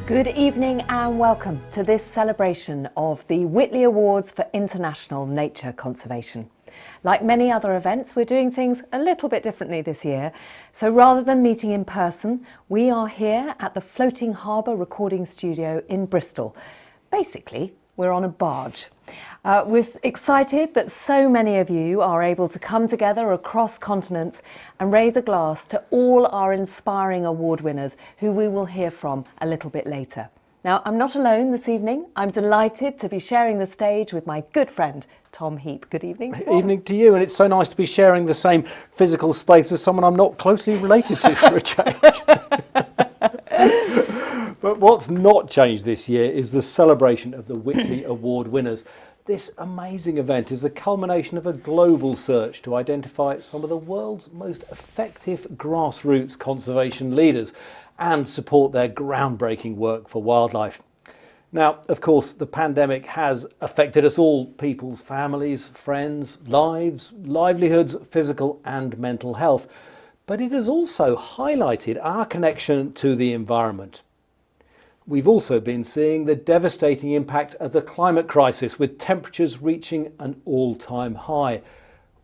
Good evening and welcome to this celebration of the Whitley Awards for International Nature Conservation. Like many other events, we're doing things a little bit differently this year. So rather than meeting in person, we are here at the Floating Harbour Recording Studio in Bristol. Basically, we're on a barge. We're excited that so many of you are able to come together across continents and raise a glass to all our inspiring award winners who we will hear from a little bit later. Now, I'm not alone this evening. I'm delighted to be sharing the stage with my good friend, Tom Heap. Good evening, Tom. Evening to you, and it's so nice to be sharing the same physical space with someone I'm not closely related to for a change. But what's not changed this year is the celebration of the Whitley Award winners. This amazing event is the culmination of a global search to identify some of the world's most effective grassroots conservation leaders and support their groundbreaking work for wildlife. Now, of course, the pandemic has affected us all, people's families, friends, lives, livelihoods, physical and mental health. But it has also highlighted our connection to the environment. We've also been seeing the devastating impact of the climate crisis, with temperatures reaching an all-time high.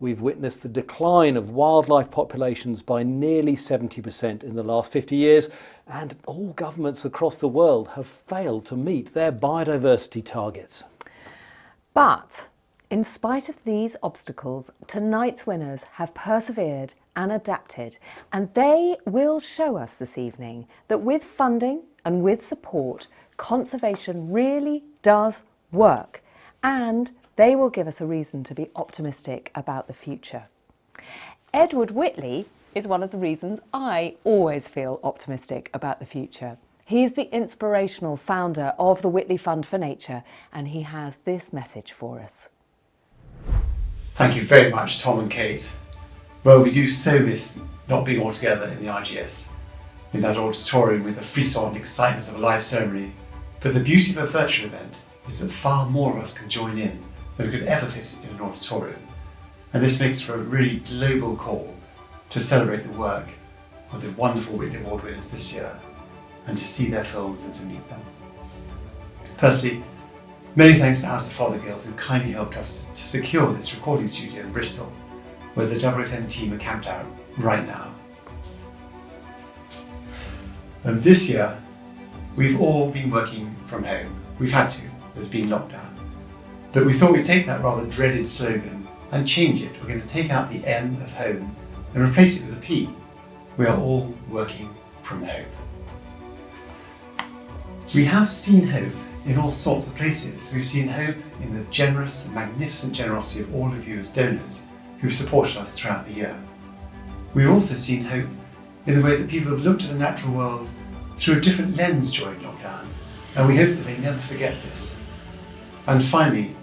We've witnessed the decline of wildlife populations by nearly 70% in the last 50 years, and all governments across the world have failed to meet their biodiversity targets. But in spite of these obstacles, tonight's winners have persevered and adapted, and they will show us this evening that with funding and with support, conservation really does work, and they will give us a reason to be optimistic about the future. Edward Whitley is one of the reasons I always feel optimistic about the future. He's the inspirational founder of the Whitley Fund for Nature, and he has this message for us. Thank you very much, Tom and Kate. Well, we do so miss not being all together in the RGS, in that auditorium with the frisson and excitement of a live ceremony. But the beauty of a virtual event is that far more of us can join in than could ever fit in an auditorium. And this makes for a really global call to celebrate the work of the wonderful Whitley Award winners this year and to see their films and to meet them. Firstly, many thanks to House of Fothergill, who kindly helped us to secure this recording studio in Bristol, where the WFM team are camped out right now. And this year, we've all been working from home. We've had to, there's been lockdown. But we thought we'd take that rather dreaded slogan and change it. We're going to take out the M of home and replace it with a P. We are all working from home. We have seen hope in all sorts of places. We've seen hope in the generous and magnificent generosity of all of you as donors who've supported us throughout the year. We've also seen hope in the way that people have looked at the natural world through a different lens during lockdown, and we hope that they never forget this. And finally,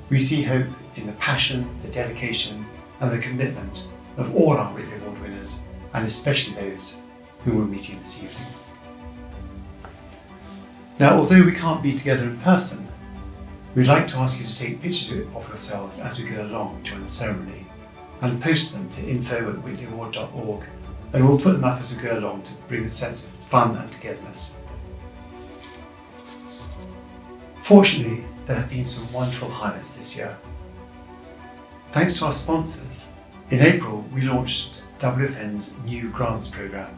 we see hope in the passion, the dedication and the commitment of all our Whitley Award winners, and especially those who we're meeting this evening. Now, although we can't be together in person, we'd like to ask you to take pictures of yourselves as we go along during the ceremony and post them to info@whitleyaward.org, and we'll put them up as we go along to bring a sense of fun and togetherness. Fortunately, there have been some wonderful highlights this year. Thanks to our sponsors, in April we launched WFN's new grants programme,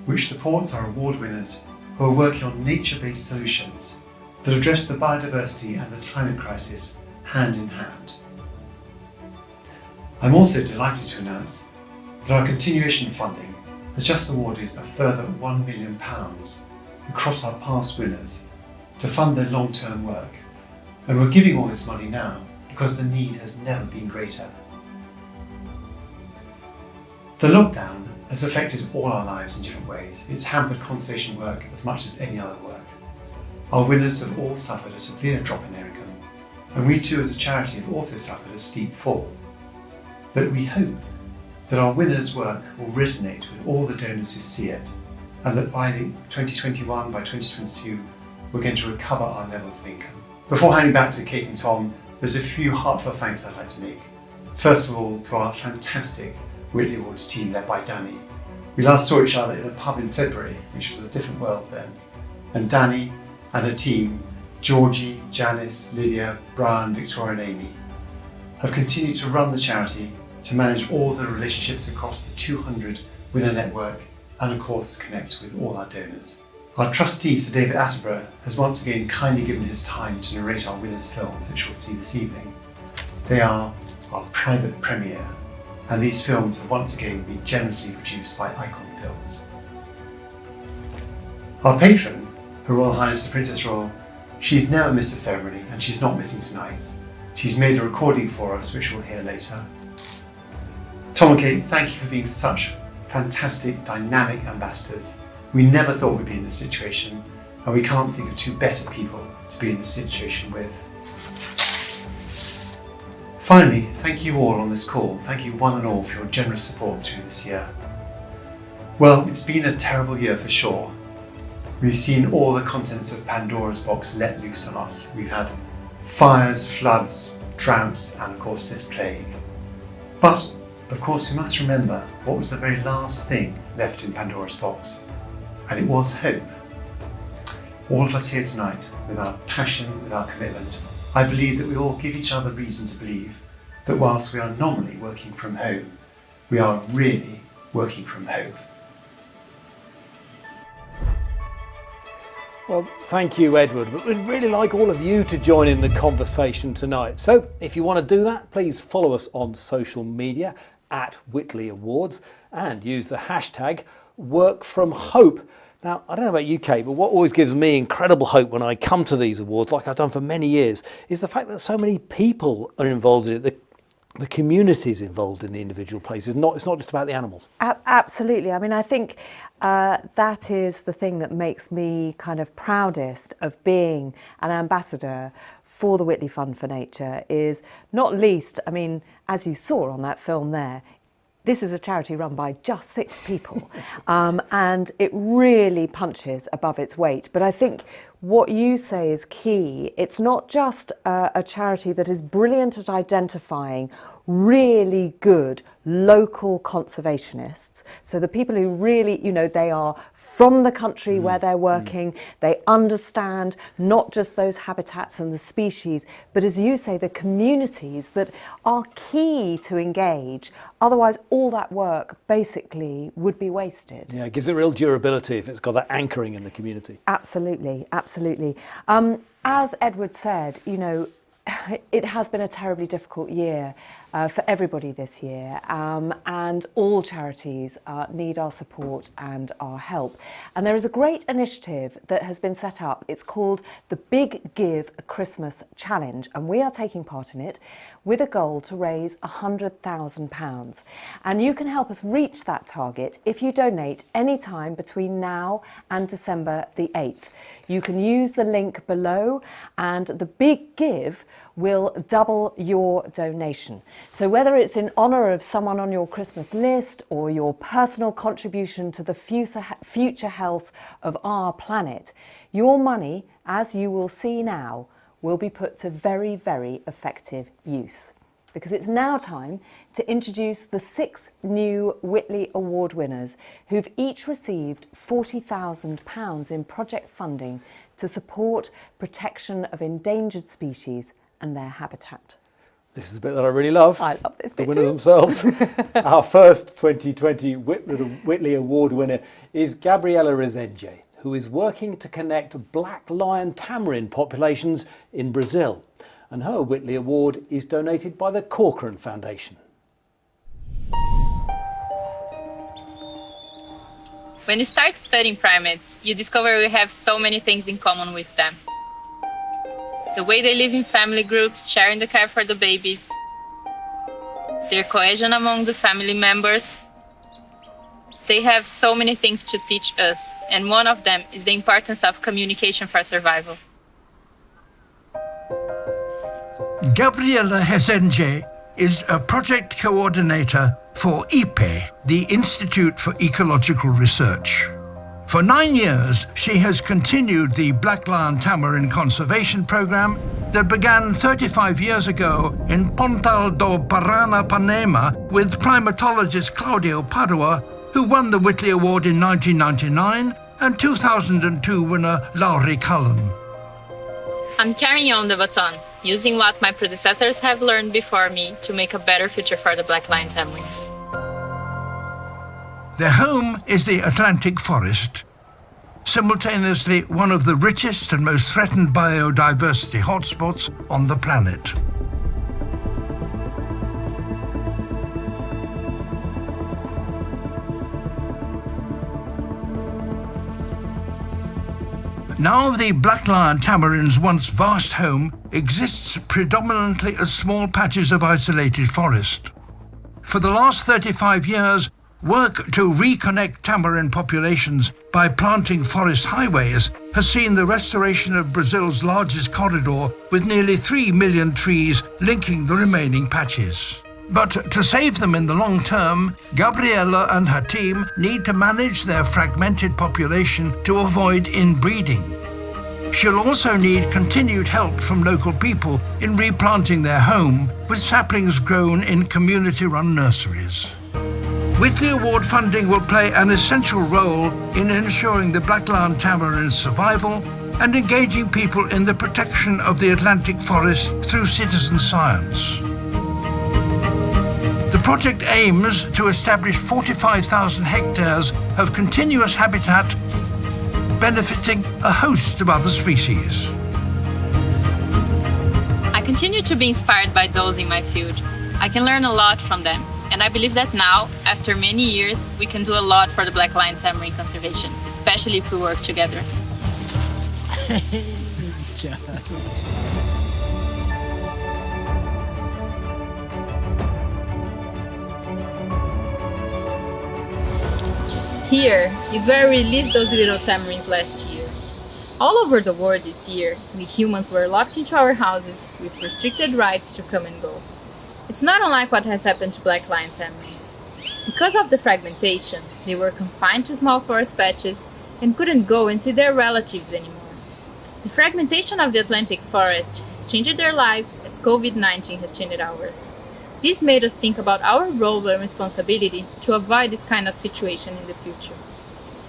which supports our award winners who are working on nature-based solutions that address the biodiversity and the climate crisis hand in hand. I'm also delighted to announce that our continuation funding has just awarded a further £1 million across our past winners to fund their long-term work. And we're giving all this money now because the need has never been greater. The lockdown has affected all our lives in different ways. It's hampered conservation work as much as any other work. Our winners have all suffered a severe drop in their income, and we too as a charity have also suffered a steep fall. But we hope that our winners' work will resonate with all the donors who see it, and that by 2021, by 2022, we're going to recover our levels of income. Before handing back to Kate and Tom, there's a few heartfelt thanks I'd like to make. First of all, to our fantastic Whitley Awards team led by Danny. We last saw each other in a pub in February, which was a different world then. And Danny, and her team, Georgie, Janice, Lydia, Brian, Victoria and Amy, have continued to run the charity, to manage all the relationships across the 200 winner network, and of course connect with all our donors. Our trustee, Sir David Attenborough, has once again kindly given his time to narrate our winners' films, which we'll see this evening. They are our private premiere, and these films have once again been generously produced by Icon Films. Our patron, Her Royal Highness the Princess Royal, she's never missed a ceremony, and she's not missing tonight's. She's made a recording for us, which we'll hear later. Tom and Kate, thank you for being such fantastic, dynamic ambassadors. We never thought we'd be in this situation, and we can't think of two better people to be in this situation with. Finally, thank you all on this call. Thank you one and all for your generous support through this year. Well, it's been a terrible year for sure. We've seen all the contents of Pandora's box let loose on us. We've had fires, floods, droughts, and of course this plague. But, of course, we must remember what was the very last thing left in Pandora's box, and it was hope. All of us here tonight, with our passion, with our commitment, I believe that we all give each other reason to believe that whilst we are nominally working from home, we are really working from hope. Well, thank you, Edward, but we'd really like all of you to join in the conversation tonight. So if you want to do that, please follow us on social media at Whitley Awards and use the hashtag #WorkFromHope. Now, I don't know about you, Kate, but what always gives me incredible hope when I come to these awards, like I've done for many years, is the fact that so many people are involved in it. The community's involved in the individual places. It's not just about the animals. Absolutely. I mean, I think that is the thing that makes me kind of proudest of being an ambassador for the Whitley Fund for Nature is not least, I mean, as you saw on that film there, this is a charity run by just 6 people, and it really punches above its weight. But I think what you say is key. It's not just a charity that is brilliant at identifying really good local conservationists. So the people who really, you know, they are from the country where they're working, they understand not just those habitats and the species, but as you say, the communities that are key to engage. Otherwise, all that work basically would be wasted. Yeah, it gives it real durability if it's got that anchoring in the community. Absolutely, absolutely. As Edward said, you know, it has been a terribly difficult year for everybody this year, and all charities need our support and our help. And there is a great initiative that has been set up. It's called the Big Give Christmas Challenge, and we are taking part in it with a goal to raise £100,000. And you can help us reach that target if you donate any time between now and December the 8th. You can use the link below, and the Big Give will double your donation. So whether it's in honour of someone on your Christmas list or your personal contribution to the future health of our planet, your money, as you will see now, will be put to very, very effective use. Because it's now time to introduce the 6 new Whitley Award winners who've each received £40,000 in project funding to support protection of endangered species and their habitat. This is a bit that I really love. I love this bit The winners too. themselves. Our first 2020 Whitley Award winner is Gabriela Rezende, who is working to connect black lion tamarin populations in Brazil. And her Whitley Award is donated by the Corcoran Foundation. When you start studying primates, you discover we have so many things in common with them. The way they live in family groups, sharing the care for the babies, their cohesion among the family members. They have so many things to teach us, and one of them is the importance of communication for survival. Gabriela Rezende is a project coordinator for IPE, the Institute for Ecological Research. For 9 years, she has continued the Black Lion Tamarin Conservation Program that began 35 years ago in Pontal do Paranapanema with primatologist Claudio Padua, who won the Whitley Award in 1999, and 2002 winner Laurie Cullen. I'm carrying on the baton, using what my predecessors have learned before me to make a better future for the black-line tamarins. Their home is the Atlantic forest, simultaneously one of the richest and most threatened biodiversity hotspots on the planet. Now the black lion tamarin's once vast home exists predominantly as small patches of isolated forest. For the last 35 years, work to reconnect tamarin populations by planting forest highways has seen the restoration of Brazil's largest corridor with nearly 3 million trees linking the remaining patches. But to save them in the long term, Gabriela and her team need to manage their fragmented population to avoid inbreeding. She'll also need continued help from local people in replanting their home with saplings grown in community-run nurseries. Whitley Award funding will play an essential role in ensuring the black lion tamarin's survival and engaging people in the protection of the Atlantic forest through citizen science. The project aims to establish 45,000 hectares of continuous habitat, benefiting a host of other species. I continue to be inspired by those in my field. I can learn a lot from them, and I believe that now, after many years, we can do a lot for the black lion tamarin conservation, especially if we work together. Here is where we released those little tamarins last year. All over the world this year, we humans were locked into our houses with restricted rights to come and go. It's not unlike what has happened to black lion tamarins. Because of the fragmentation, they were confined to small forest patches and couldn't go and see their relatives anymore. The fragmentation of the Atlantic forest has changed their lives as COVID-19 has changed ours. This made us think about our role and responsibility to avoid this kind of situation in the future.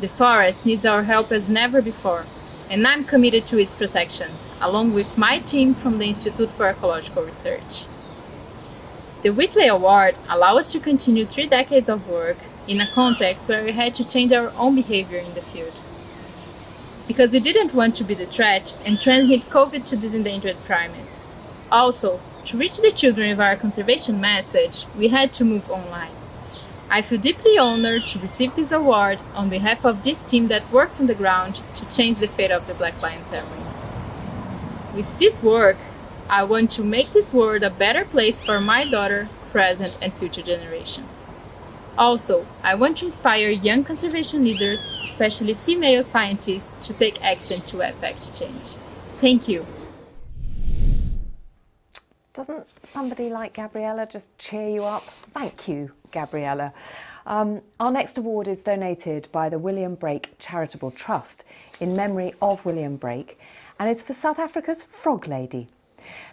The forest needs our help as never before, and I'm committed to its protection, along with my team from the Institute for Ecological Research. The Whitley Award allows us to continue 3 decades of work in a context where we had to change our own behavior in the field. Because we didn't want to be the threat and transmit COVID to these endangered primates. Also, to reach the children with our conservation message, we had to move online. I feel deeply honored to receive this award on behalf of this team that works on the ground to change the fate of the black lion tamarin. With this work, I want to make this world a better place for my daughter, present and future generations. Also, I want to inspire young conservation leaders, especially female scientists, to take action to effect change. Thank you. Doesn't somebody like Gabriela just cheer you up? Thank you, Gabriela. Our next award is donated by the William Brake Charitable Trust in memory of William Brake, and it's for South Africa's Frog Lady.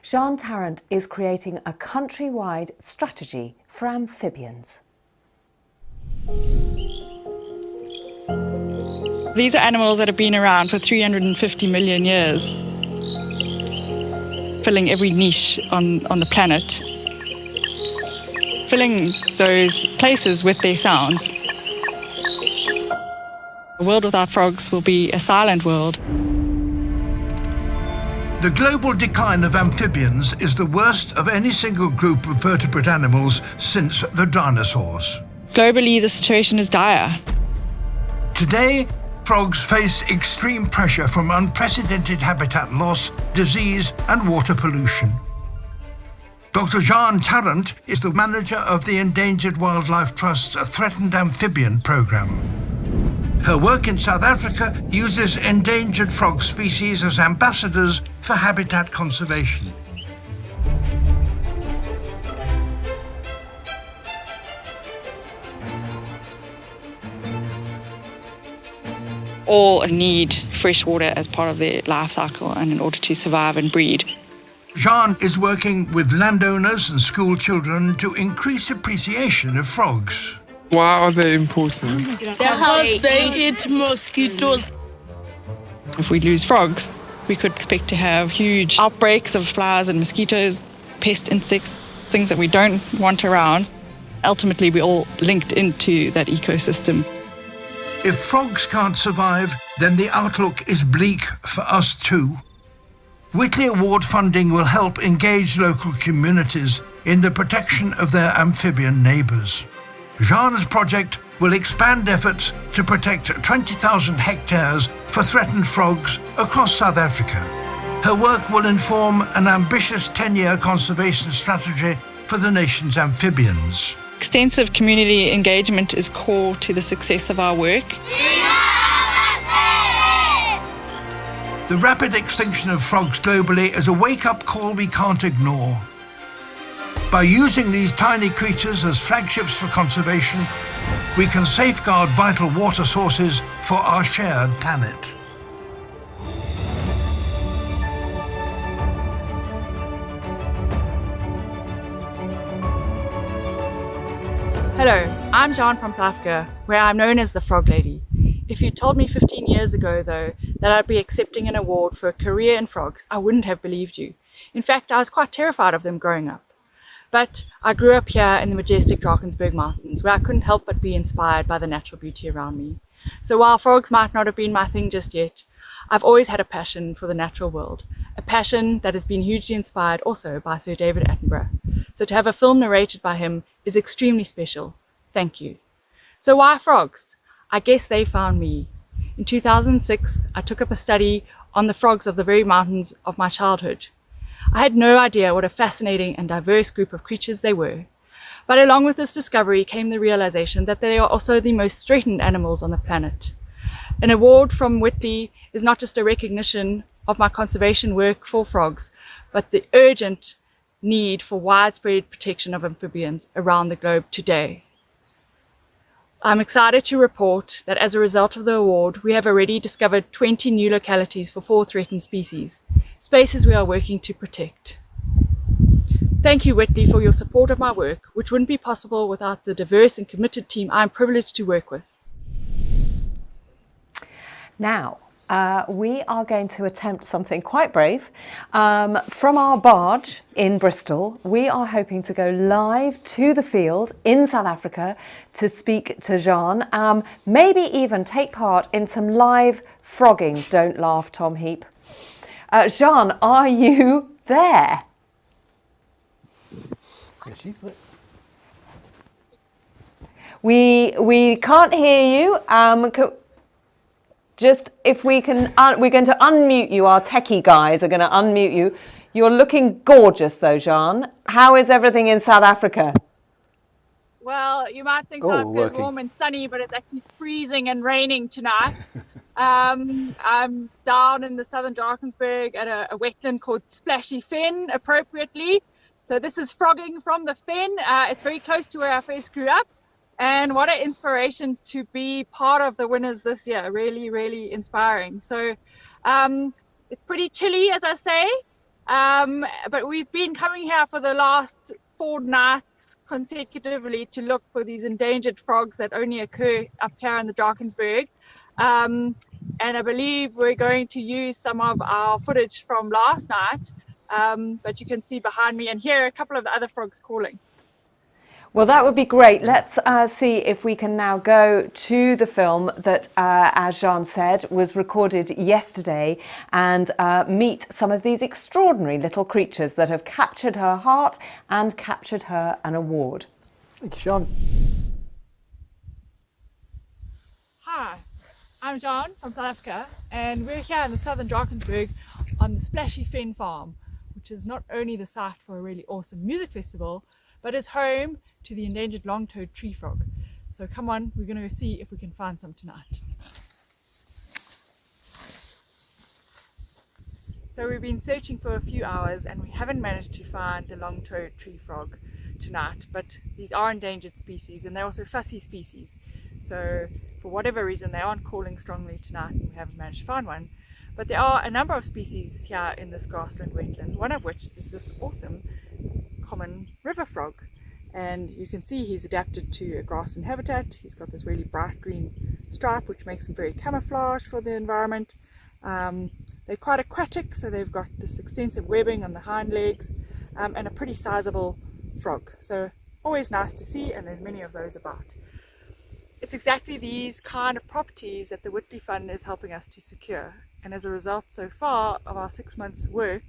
Jean Tarrant is creating a countrywide strategy for amphibians. These are animals that have been around for 350 million years, filling every niche on the planet, filling those places with their sounds. A world without frogs will be a silent world. The global decline of amphibians is the worst of any single group of vertebrate animals since the dinosaurs. Globally, the situation is dire. Today, frogs face extreme pressure from unprecedented habitat loss, disease and water pollution. Dr. Jean Tarrant is the manager of the Endangered Wildlife Trust's Threatened Amphibian Programme. Her work in South Africa uses endangered frog species as ambassadors for habitat conservation. All need fresh water as part of their life cycle and in order to survive and breed. Jean is working with landowners and school children to increase appreciation of frogs. Why are they important? Because they eat mosquitoes. If we lose frogs, we could expect to have huge outbreaks of flies and mosquitoes, pest insects, things that we don't want around. Ultimately, we're all linked into that ecosystem. If frogs can't survive, then the outlook is bleak for us too. Whitley Award funding will help engage local communities in the protection of their amphibian neighbours. Jean's project will expand efforts to protect 20,000 hectares for threatened frogs across South Africa. Her work will inform an ambitious 10-year conservation strategy for the nation's amphibians. Extensive community engagement is core to the success of our work. The rapid extinction of frogs globally is a wake-up call we can't ignore. By using these tiny creatures as flagships for conservation, we can safeguard vital water sources for our shared planet. Hello, I'm Jean from South Africa, where I'm known as the Frog Lady. If you told me 15 years ago, though, that I'd be accepting an award for a career in frogs, I wouldn't have believed you. In fact, I was quite terrified of them growing up. But I grew up here in the majestic Drakensberg Mountains, where I couldn't help but be inspired by the natural beauty around me. So while frogs might not have been my thing just yet, I've always had a passion for the natural world, a passion that has been hugely inspired also by Sir David Attenborough. So to have a film narrated by him is extremely special. Thank you. So why frogs? I guess they found me. In 2006, I took up a study on the frogs of the very mountains of my childhood. I had no idea what a fascinating and diverse group of creatures they were. But along with this discovery came the realization that they are also the most threatened animals on the planet. An award from Whitley is not just a recognition of my conservation work for frogs, but the urgent need for widespread protection of amphibians around the globe today. I'm excited to report that as a result of the award, we have already discovered 20 new localities for 4 threatened species, spaces we are working to protect. Thank you, Whitley, for your support of my work, which wouldn't be possible without the diverse and committed team I'm privileged to work with. Now, we are going to attempt something quite brave. From our barge in Bristol, we are hoping to go live to the field in South Africa to speak to Jean, maybe even take part in some live frogging. Don't laugh, Tom Heap. Jean, are you there? Yeah, she's there. We can't hear you. Just if we can, we're going to unmute you. Our techie guys are going to unmute you. You're looking gorgeous though, Jean. How is everything in South Africa? Well, you might think South Africa is warm and sunny, but it's actually freezing and raining tonight. I'm down in the southern Drakensberg at a wetland called Splashy Fen, appropriately. So this is frogging from the fen. It's very close to where I first grew up. And what an inspiration to be part of the winners this year. Really, really inspiring. So it's pretty chilly, as I say. But we've been coming here for the last 4 nights consecutively to look for these endangered frogs that only occur up here in the Drakensberg. And I believe we're going to use some of our footage from last night. But you can see behind me and hear a couple of the other frogs calling. Well, that would be great. Let's see if we can now go to the film that, as Jean said, was recorded yesterday and meet some of these extraordinary little creatures that have captured her heart and captured her an award. Thank you, Sean. Hi, I'm Jean from South Africa, and we're here in the southern Drakensberg on the Splashy Fen farm, which is not only the site for a really awesome music festival, but is home to the endangered long-toed tree frog. So come on, we're going to go see if we can find some tonight. So we've been searching for a few hours and we haven't managed to find the long-toed tree frog tonight, but these are endangered species and they're also fussy species. So for whatever reason, they aren't calling strongly tonight and we haven't managed to find one. But there are a number of species here in this grassland wetland, one of which is this awesome common river frog. And you can see he's adapted to a grassland habitat. He's got this really bright green stripe which makes him very camouflaged for the environment. They're quite aquatic, so they've got this extensive webbing on the hind legs and a pretty sizable frog. So always nice to see, and there's many of those about. It's exactly these kind of properties that the Whitley Fund is helping us to secure. And as a result, so far of our 6 months work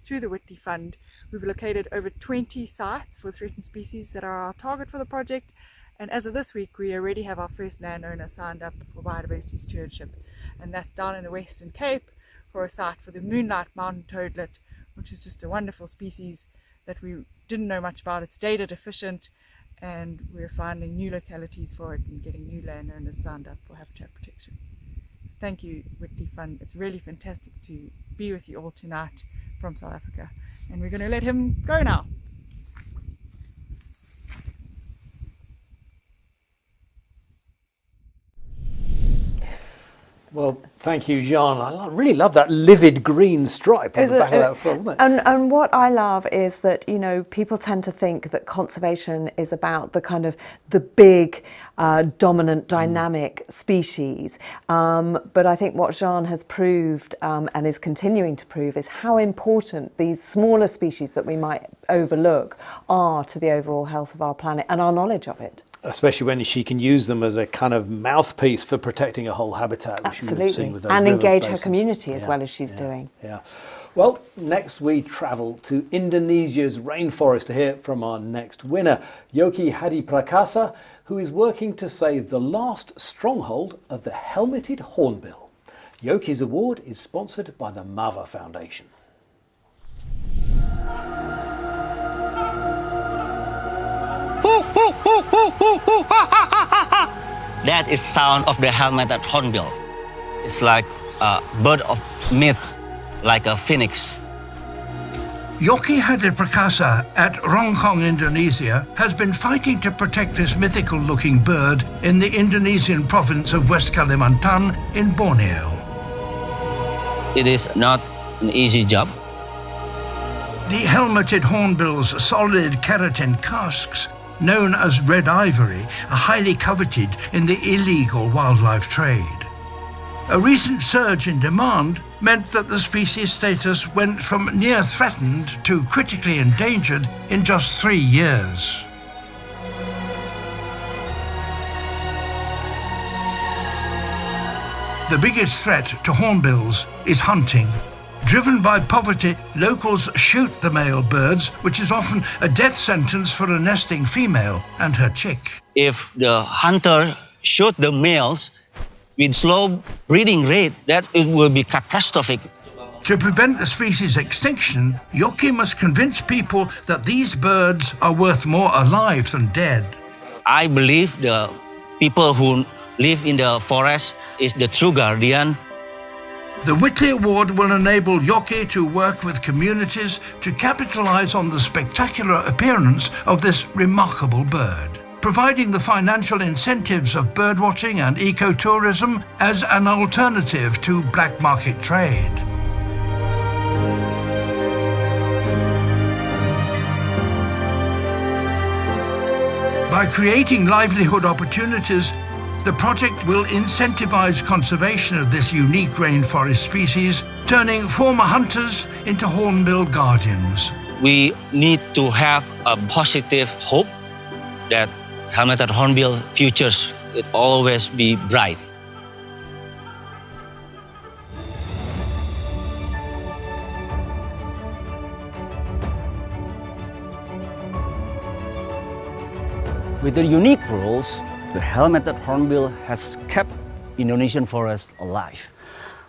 through the Whitley Fund, we've located over 20 sites for threatened species that are our target for the project. And as of this week, we already have our first landowner signed up for biodiversity stewardship. And that's down in the Western Cape for a site for the moonlight mountain toadlet, which is just a wonderful species that we didn't know much about. It's data deficient, and we're finding new localities for it and getting new landowners signed up for habitat protection. Thank you, Whitley Fund. It's really fantastic to be with you all tonight from South Africa. And we're going to let him go now. Well, thank you, Jean. I really love that livid green stripe on the back of that frog, wasn't it? And what I love is that, you know, people tend to think that conservation is about the kind of the big, dominant, dynamic species. But I think what Jean has proved and is continuing to prove is how important these smaller species that we might overlook are to the overall health of our planet and our knowledge of it. Especially when she can use them as a kind of mouthpiece for protecting a whole habitat, which you would have seen with those and river engage basins. her community as well as she's yeah, doing. Yeah. Well, next we travel to Indonesia's rainforest to hear from our next winner, Yoki Hadi Prakasa, who is working to save the last stronghold of the helmeted hornbill. Yoki's award is sponsored by the Mava Foundation. That is sound of the helmeted hornbill. It's like a bird of myth, like a phoenix. Yoki Hadi Prakasa at Rongkong, Indonesia, has been fighting to protect this mythical-looking bird in the Indonesian province of West Kalimantan in Borneo. It is not an easy job. The helmeted hornbill's solid keratin casques, known as red ivory, are highly coveted in the illegal wildlife trade. A recent surge in demand meant that the species status went from near threatened to critically endangered in just 3 years. The biggest threat to hornbills is hunting. Driven by poverty, locals shoot the male birds, which is often a death sentence for a nesting female and her chick. If the hunter shoot the males with slow breeding rate, that it will be catastrophic. To prevent the species' extinction, Yoki must convince people that these birds are worth more alive than dead. I believe the people who live in the forest is the true guardian. The Whitley Award will enable Yoki to work with communities to capitalize on the spectacular appearance of this remarkable bird, providing the financial incentives of birdwatching and ecotourism as an alternative to black market trade. By creating livelihood opportunities, the project will incentivize conservation of this unique rainforest species, turning former hunters into hornbill guardians. We need to have a positive hope that helmeted hornbill futures will always be bright. With the unique rules, the helmeted hornbill has kept Indonesian forests alive.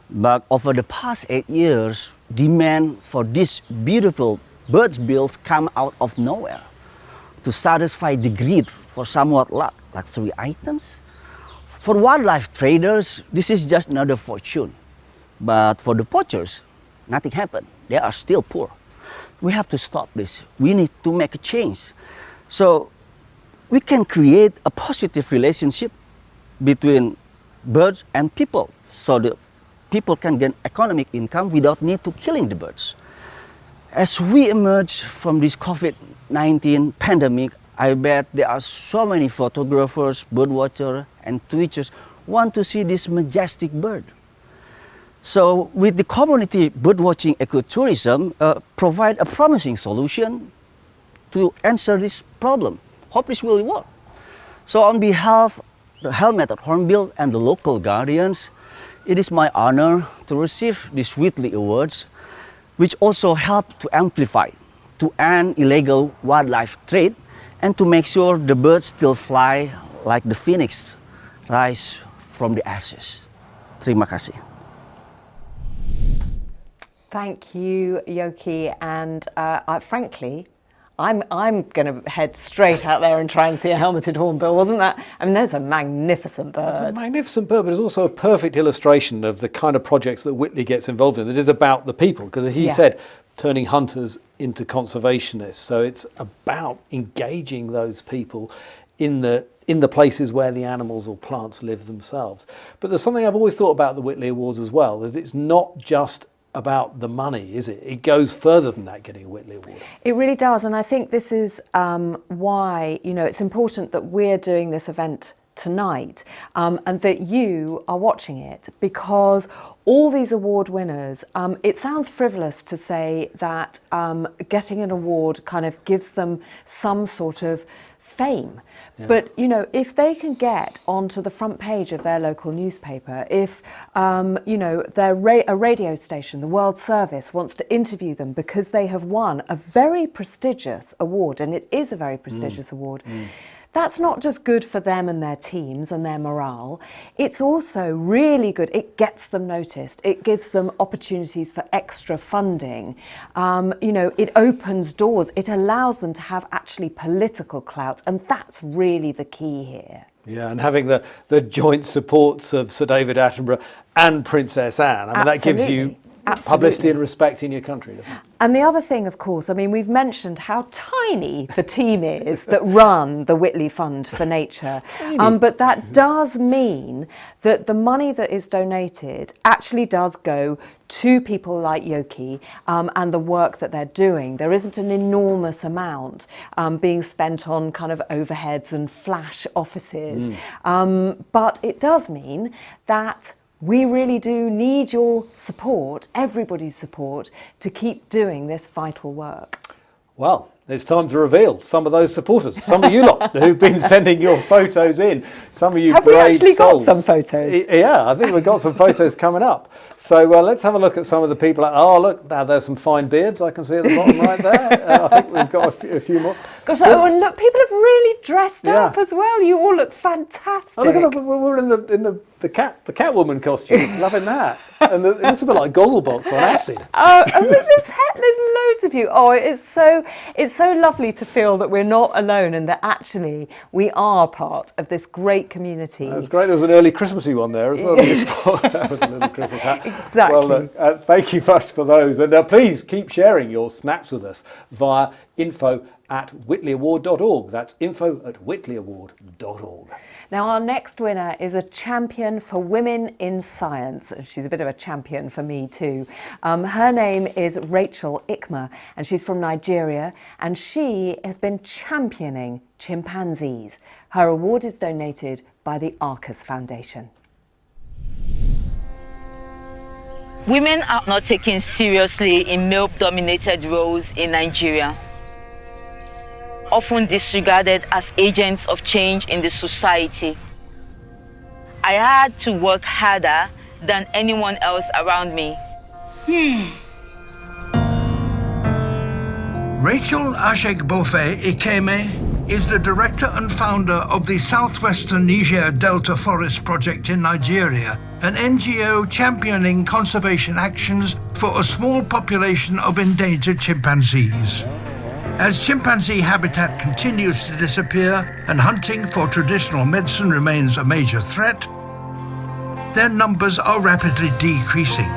But over the past 8 years, demand for these beautiful birds' bills come out of nowhere. To satisfy the greed for somewhat luxury items, for wildlife traders, this is just another fortune. But for the poachers, nothing happened. They are still poor. We have to stop this. We need to make a change. So we can create a positive relationship between birds and people, so the people can gain economic income without need to killing the birds. As we emerge from this COVID-19 pandemic, I bet there are so many photographers, birdwatchers, and twitchers want to see this majestic bird. So with the community birdwatching ecotourism provide a promising solution to answer this problem. Hope this will work. So on behalf of the helmeted hornbill and the local guardians, it is my honor to receive these Whitley Awards, which also help to amplify, to end illegal wildlife trade, and to make sure the birds still fly like the phoenix rise from the ashes. Terima kasih. Thank you, Yoki, and frankly, I'm going to head straight out there and try and see a helmeted hornbill, wasn't that? I mean, those are magnificent birds. It's a magnificent bird, but it's also a perfect illustration of the kind of projects that Whitley gets involved in. It is about the people, because as he said, turning hunters into conservationists. So it's about engaging those people in the places where the animals or plants live themselves. But there's something I've always thought about the Whitley Awards as well, is it's not just about the money, is it? It goes further than that, getting a Whitley Award. It really does, and I think this is why, you know, it's important that we're doing this event tonight and that you are watching it, because all these award winners, it sounds frivolous to say that getting an award kind of gives them some sort of fame. Yeah. But, you know, if they can get onto the front page of their local newspaper, if, you know, a radio station, the World Service, wants to interview them because they have won a very prestigious award, and it is a very prestigious award, that's not just good for them and their teams and their morale, it's also really good. It gets them noticed. It gives them opportunities for extra funding. You know, it opens doors. It allows them to have actually political clout, and that's really the key here. Yeah, and having the joint supports of Sir David Attenborough and Princess Anne, I mean, that gives you publicity and respect in your country, doesn't it? And the other thing, of course, I mean, we've mentioned how tiny the team is that run the Whitley Fund for Nature. But that does mean that the money that is donated actually does go to people like Yoki and the work that they're doing. There isn't an enormous amount being spent on kind of overheads and flash offices. But it does mean that we really do need your support, everybody's support, to keep doing this vital work. Well, it's time to reveal some of those supporters, some of you lot who've been sending your photos in, some of you have brave we actually souls. got some photos? Yeah, I think we've got some photos coming up. So let's have a look at some of the people. Oh, look, now there's some fine beards I can see at the bottom right there. I think we've got a few more. Gosh, oh, and look, people have really dressed up as well. You all look fantastic. Oh, look at we're in the Catwoman costume. Loving that. And it looks a bit like Gogglebox on acid. And there's loads of you. Oh, it's so lovely to feel that we're not alone and that actually we are part of this great community. That's great. There was an early Christmassy one there as well. With a little Christmas hat. Exactly. Well, thank you much for those. And please keep sharing your snaps with us via info@whitleyaward.org. That's info@whitleyaward.org. Now, our next winner is a champion for women in science. She's a bit of a champion for me too. Her name is Rachel Ikma, and she's from Nigeria, and she has been championing chimpanzees. Her award is donated by the Arcus Foundation. Women are not taken seriously in male-dominated roles in Nigeria, often disregarded as agents of change in the society. I had to work harder than anyone else around me. Rachel Ashegbofe Ikeme is the director and founder of the Southwestern Niger Delta Forest Project in Nigeria, an NGO championing conservation actions for a small population of endangered chimpanzees. As chimpanzee habitat continues to disappear and hunting for traditional medicine remains a major threat, their numbers are rapidly decreasing.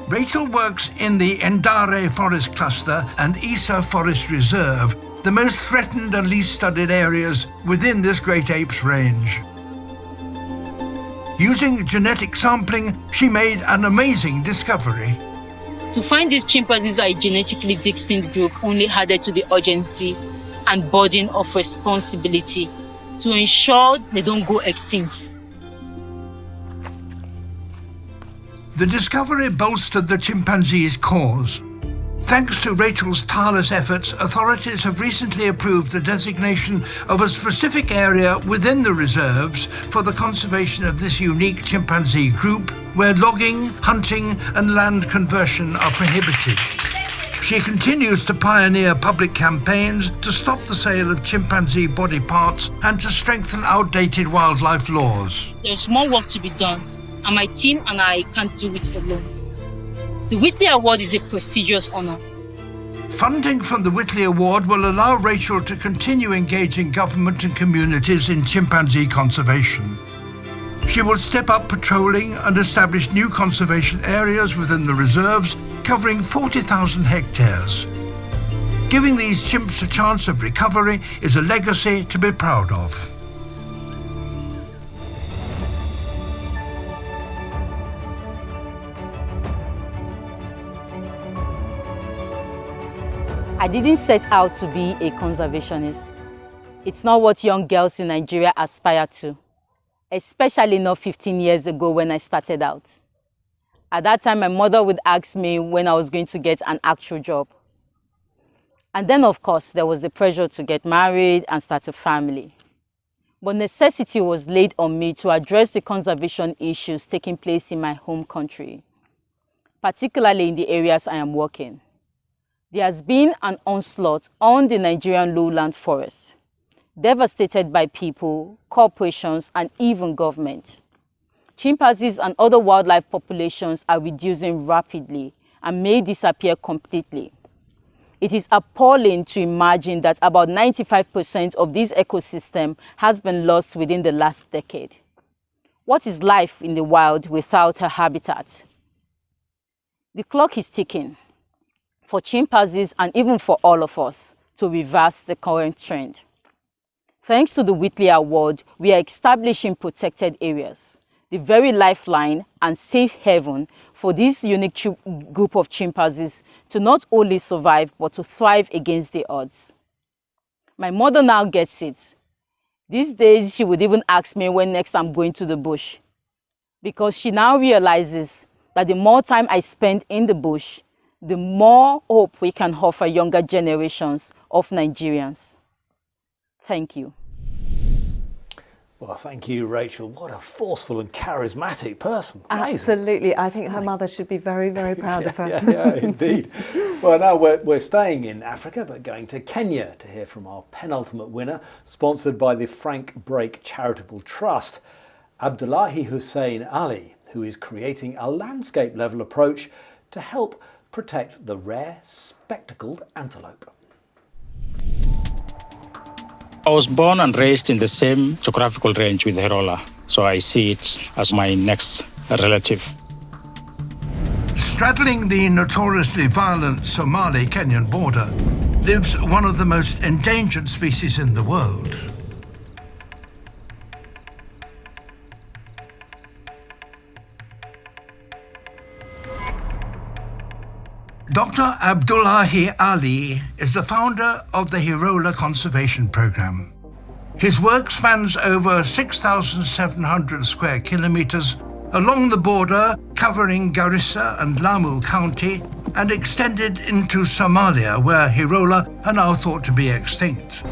Rachel works in the Ndare Forest Cluster and Isa Forest Reserve, the most threatened and least studied areas within this great apes range. Using genetic sampling, she made an amazing discovery. To find these chimpanzees are a genetically distinct group only added to the urgency and burden of responsibility to ensure they don't go extinct. The discovery bolstered the chimpanzee's cause. Thanks to Rachel's tireless efforts, authorities have recently approved the designation of a specific area within the reserves for the conservation of this unique chimpanzee group, where logging, hunting, and land conversion are prohibited. She continues to pioneer public campaigns to stop the sale of chimpanzee body parts and to strengthen outdated wildlife laws. There's more work to be done, and my team and I can't do it alone. The Whitley Award is a prestigious honor. Funding from the Whitley Award will allow Rachel to continue engaging government and communities in chimpanzee conservation. She will step up patrolling and establish new conservation areas within the reserves, covering 40,000 hectares. Giving these chimps a chance of recovery is a legacy to be proud of. I didn't set out to be a conservationist. It's not what young girls in Nigeria aspire to, especially not 15 years ago when I started out. At that time, my mother would ask me when I was going to get an actual job. And then, of course, there was the pressure to get married and start a family. But necessity was laid on me to address the conservation issues taking place in my home country, particularly in the areas I am working. There has been an onslaught on the Nigerian lowland forest, devastated by people, corporations, and even government. Chimpanzees and other wildlife populations are reducing rapidly and may disappear completely. It is appalling to imagine that about 95% of this ecosystem has been lost within the last decade. What is life in the wild without a habitat? The clock is ticking for chimpanzees and even for all of us to reverse the current trend. Thanks to the Whitley Award, we are establishing protected areas, the very lifeline and safe haven for this unique group of chimpanzees to not only survive but to thrive against the odds. My mother now gets it. These days, she would even ask me when next I'm going to the bush, because she now realizes that the more time I spend in the bush, the more hope we can offer younger generations of Nigerians. Thank you. Well, thank you, Rachel. What a forceful and charismatic person. Amazing. Absolutely. I think her mother should be very, very proud of her. Yeah, indeed. Well, now we're staying in Africa, but going to Kenya to hear from our penultimate winner, sponsored by the Frank Brake Charitable Trust, Abdullahi Hussein Ali, who is creating a landscape-level approach to help protect the rare spectacled antelope. I was born and raised in the same geographical range with Hirola, so I see it as my next relative. Straddling the notoriously violent Somali-Kenyan border lives one of the most endangered species in the world. Dr. Abdullahi Ali is the founder of the Hirola Conservation Program. His work spans over 6,700 square kilometers along the border, covering Garissa and Lamu County, and extended into Somalia, where Hirola are now thought to be extinct.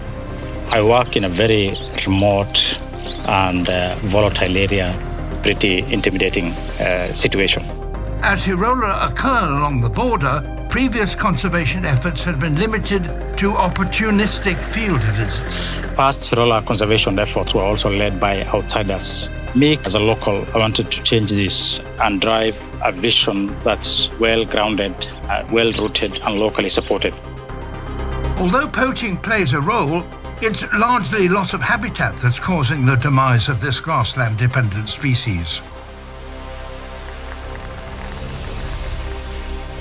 I work in a very remote and volatile area, pretty intimidating situation. As Hirola occur along the border, previous conservation efforts had been limited to opportunistic field visits. Past Hirola conservation efforts were also led by outsiders. Me, as a local, I wanted to change this and drive a vision that's well-grounded, well-rooted and locally supported. Although poaching plays a role, it's largely loss of habitat that's causing the demise of this grassland-dependent species.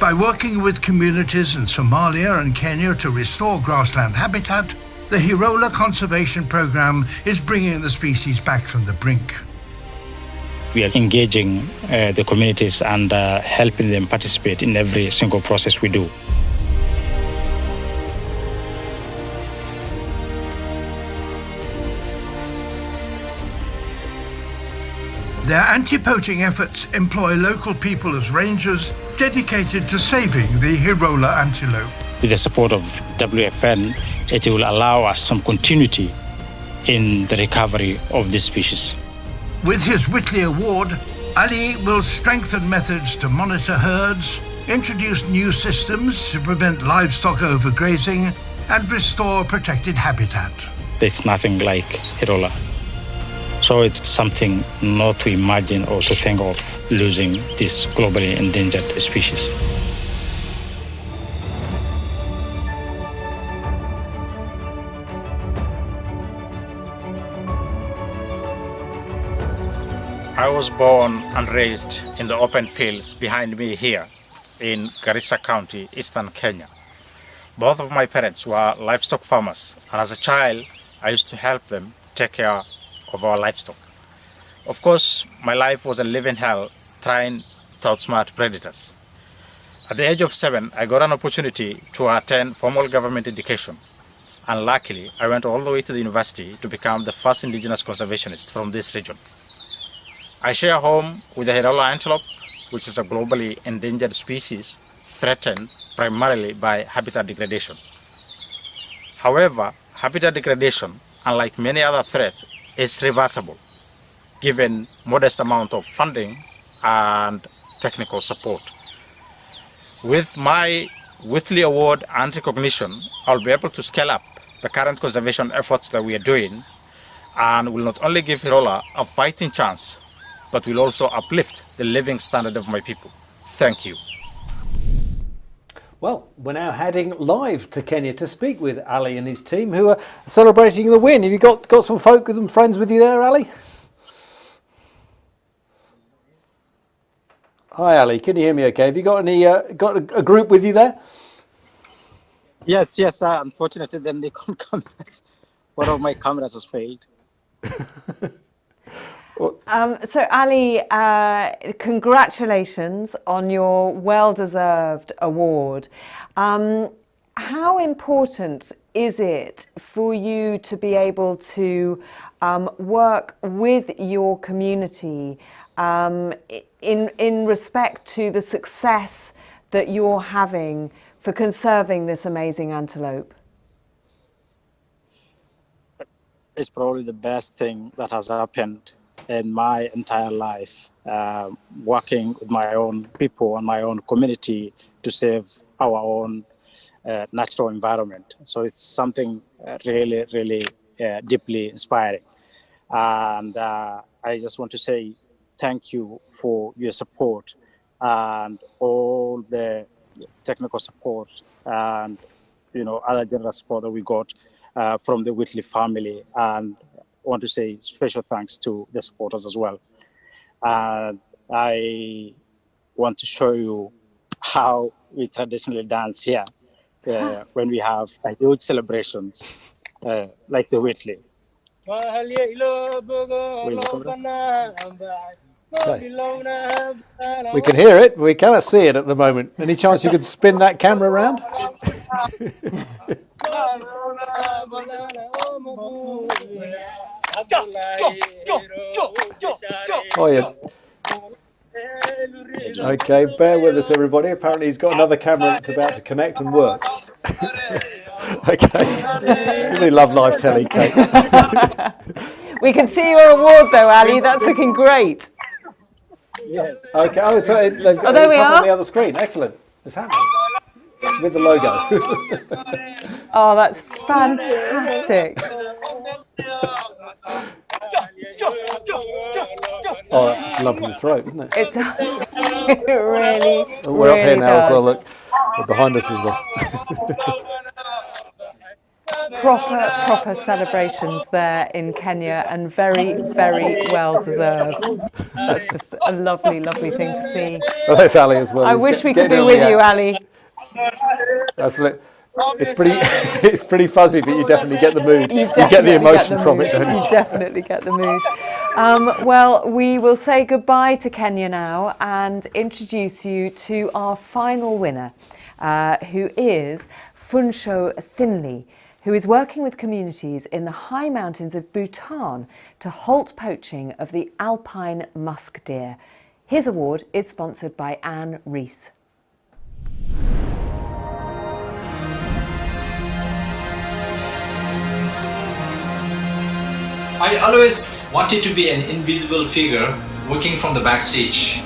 By working with communities in Somalia and Kenya to restore grassland habitat, the Hirola Conservation Program is bringing the species back from the brink. We are engaging the communities and helping them participate in every single process we do. Their anti-poaching efforts employ local people as rangers dedicated to saving the Hirola antelope. With the support of WFN, it will allow us some continuity in the recovery of this species. With his Whitley Award, Ali will strengthen methods to monitor herds, introduce new systems to prevent livestock overgrazing, and restore protected habitat. There's nothing like Hirola. So it's something not to imagine or to think of losing this globally endangered species. I was born and raised in the open fields behind me here in Garissa County, Eastern Kenya. Both of my parents were livestock farmers, and as a child, I used to help them take care of our livestock. Of course, my life was a living hell trying to outsmart predators. At the age of 7, I got an opportunity to attend formal government education. And luckily, I went all the way to the university to become the first indigenous conservationist from this region. I share a home with the Hirola antelope, which is a globally endangered species threatened primarily by habitat degradation. However, habitat degradation, unlike many other threats, is reversible, given modest amount of funding and technical support. With my Whitley Award and recognition, I'll be able to scale up the current conservation efforts that we are doing, and will not only give Hirola a fighting chance, but will also uplift the living standard of my people. Thank you. Well, we're now heading live to Kenya to speak with Ali and his team, who are celebrating the win. Have you got some folk with them, friends with you there, Ali? Hi, Ali. Can you hear me okay? Have you got any got a group with you there? Yes. Unfortunately, then they can't come. One of my cameras has failed. So Ali, congratulations on your well-deserved award. How important is it for you to be able to work with your community in respect to the success that you're having for conserving this amazing antelope? It's probably the best thing that has happened in my entire life, working with my own people and my own community to save our own natural environment. So it's something really, really deeply inspiring. And I just want to say thank you for your support and all the technical support and other general support that we got from the Whitley family. And want to say special thanks to the supporters as well. I want to show you how we traditionally dance here when we have huge celebrations like the Whitley. We can hear it, but we cannot see it at the moment. Any chance you could spin that camera around? Oh, yeah. Okay, bear with us, everybody. Apparently he's got another camera that's about to connect and work. Okay. Really love live telly, Kate. We can see your award though, Ali. That's looking great. Yes. Okay. Oh, there we are. On the other screen. Excellent. It's happening. With the logo. Oh, that's fantastic. Oh, that's a lump in the throat, isn't it? It really, oh, we're up here now does. as well, look. We're behind us as well. Proper celebrations there in Kenya, and very, very well deserved. That's just a lovely, lovely thing to see. Well, there's Ali as well. I wish we could be with you, Ali. That's it's pretty fuzzy, but you definitely get the mood. You get the emotion from it, don't you? You definitely get the mood. Well, we will say goodbye to Kenya now and introduce you to our final winner, who is Funsho Thinley, who is working with communities in the high mountains of Bhutan to halt poaching of the alpine musk deer. His award is sponsored by Anne Rees. I always wanted to be an invisible figure working from the backstage.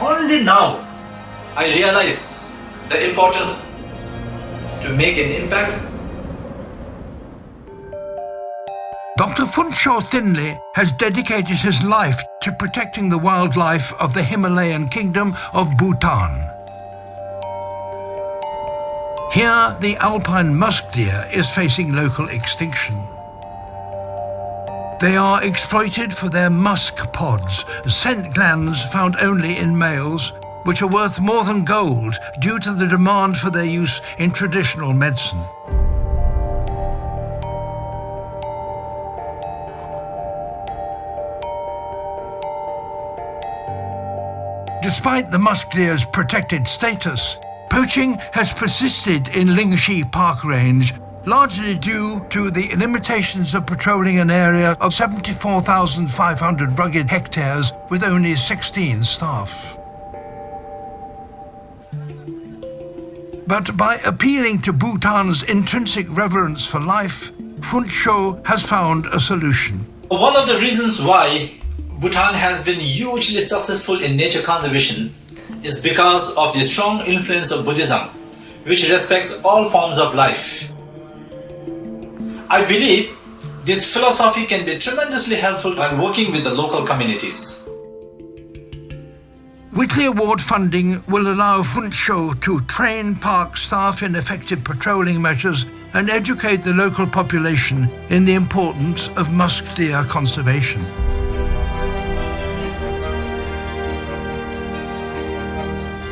Only now I realize the importance to make an impact. Dr. Funsho Thinley has dedicated his life to protecting the wildlife of the Himalayan kingdom of Bhutan. Here, the alpine musk deer is facing local extinction. They are exploited for their musk pods, scent glands found only in males, which are worth more than gold due to the demand for their use in traditional medicine. Despite the musk deer's protected status, poaching has persisted in Lingxi Park Range, largely due to the limitations of patrolling an area of 74,500 rugged hectares with only 16 staff. But by appealing to Bhutan's intrinsic reverence for life, Funsho has found a solution. One of the reasons why Bhutan has been hugely successful in nature conservation is because of the strong influence of Buddhism, which respects all forms of life. I believe this philosophy can be tremendously helpful when working with the local communities. Whitley Award funding will allow Funsho to train park staff in effective patrolling measures and educate the local population in the importance of musk deer conservation.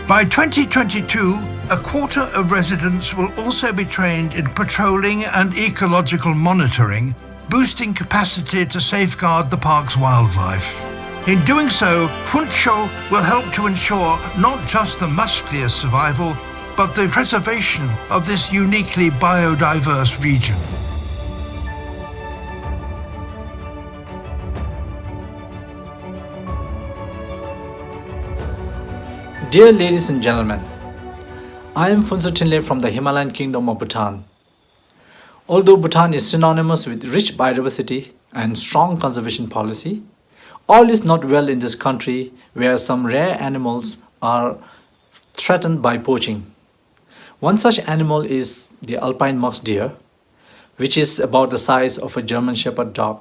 By 2022, a quarter of residents will also be trained in patrolling and ecological monitoring, boosting capacity to safeguard the park's wildlife. In doing so, Funsho will help to ensure not just the musk deer's survival, but the preservation of this uniquely biodiverse region. Dear ladies and gentlemen, I am Funsho Thinley from the Himalayan kingdom of Bhutan. Although Bhutan is synonymous with rich biodiversity and strong conservation policy, all is not well in this country where some rare animals are threatened by poaching. One such animal is the alpine musk deer, which is about the size of a German shepherd dog.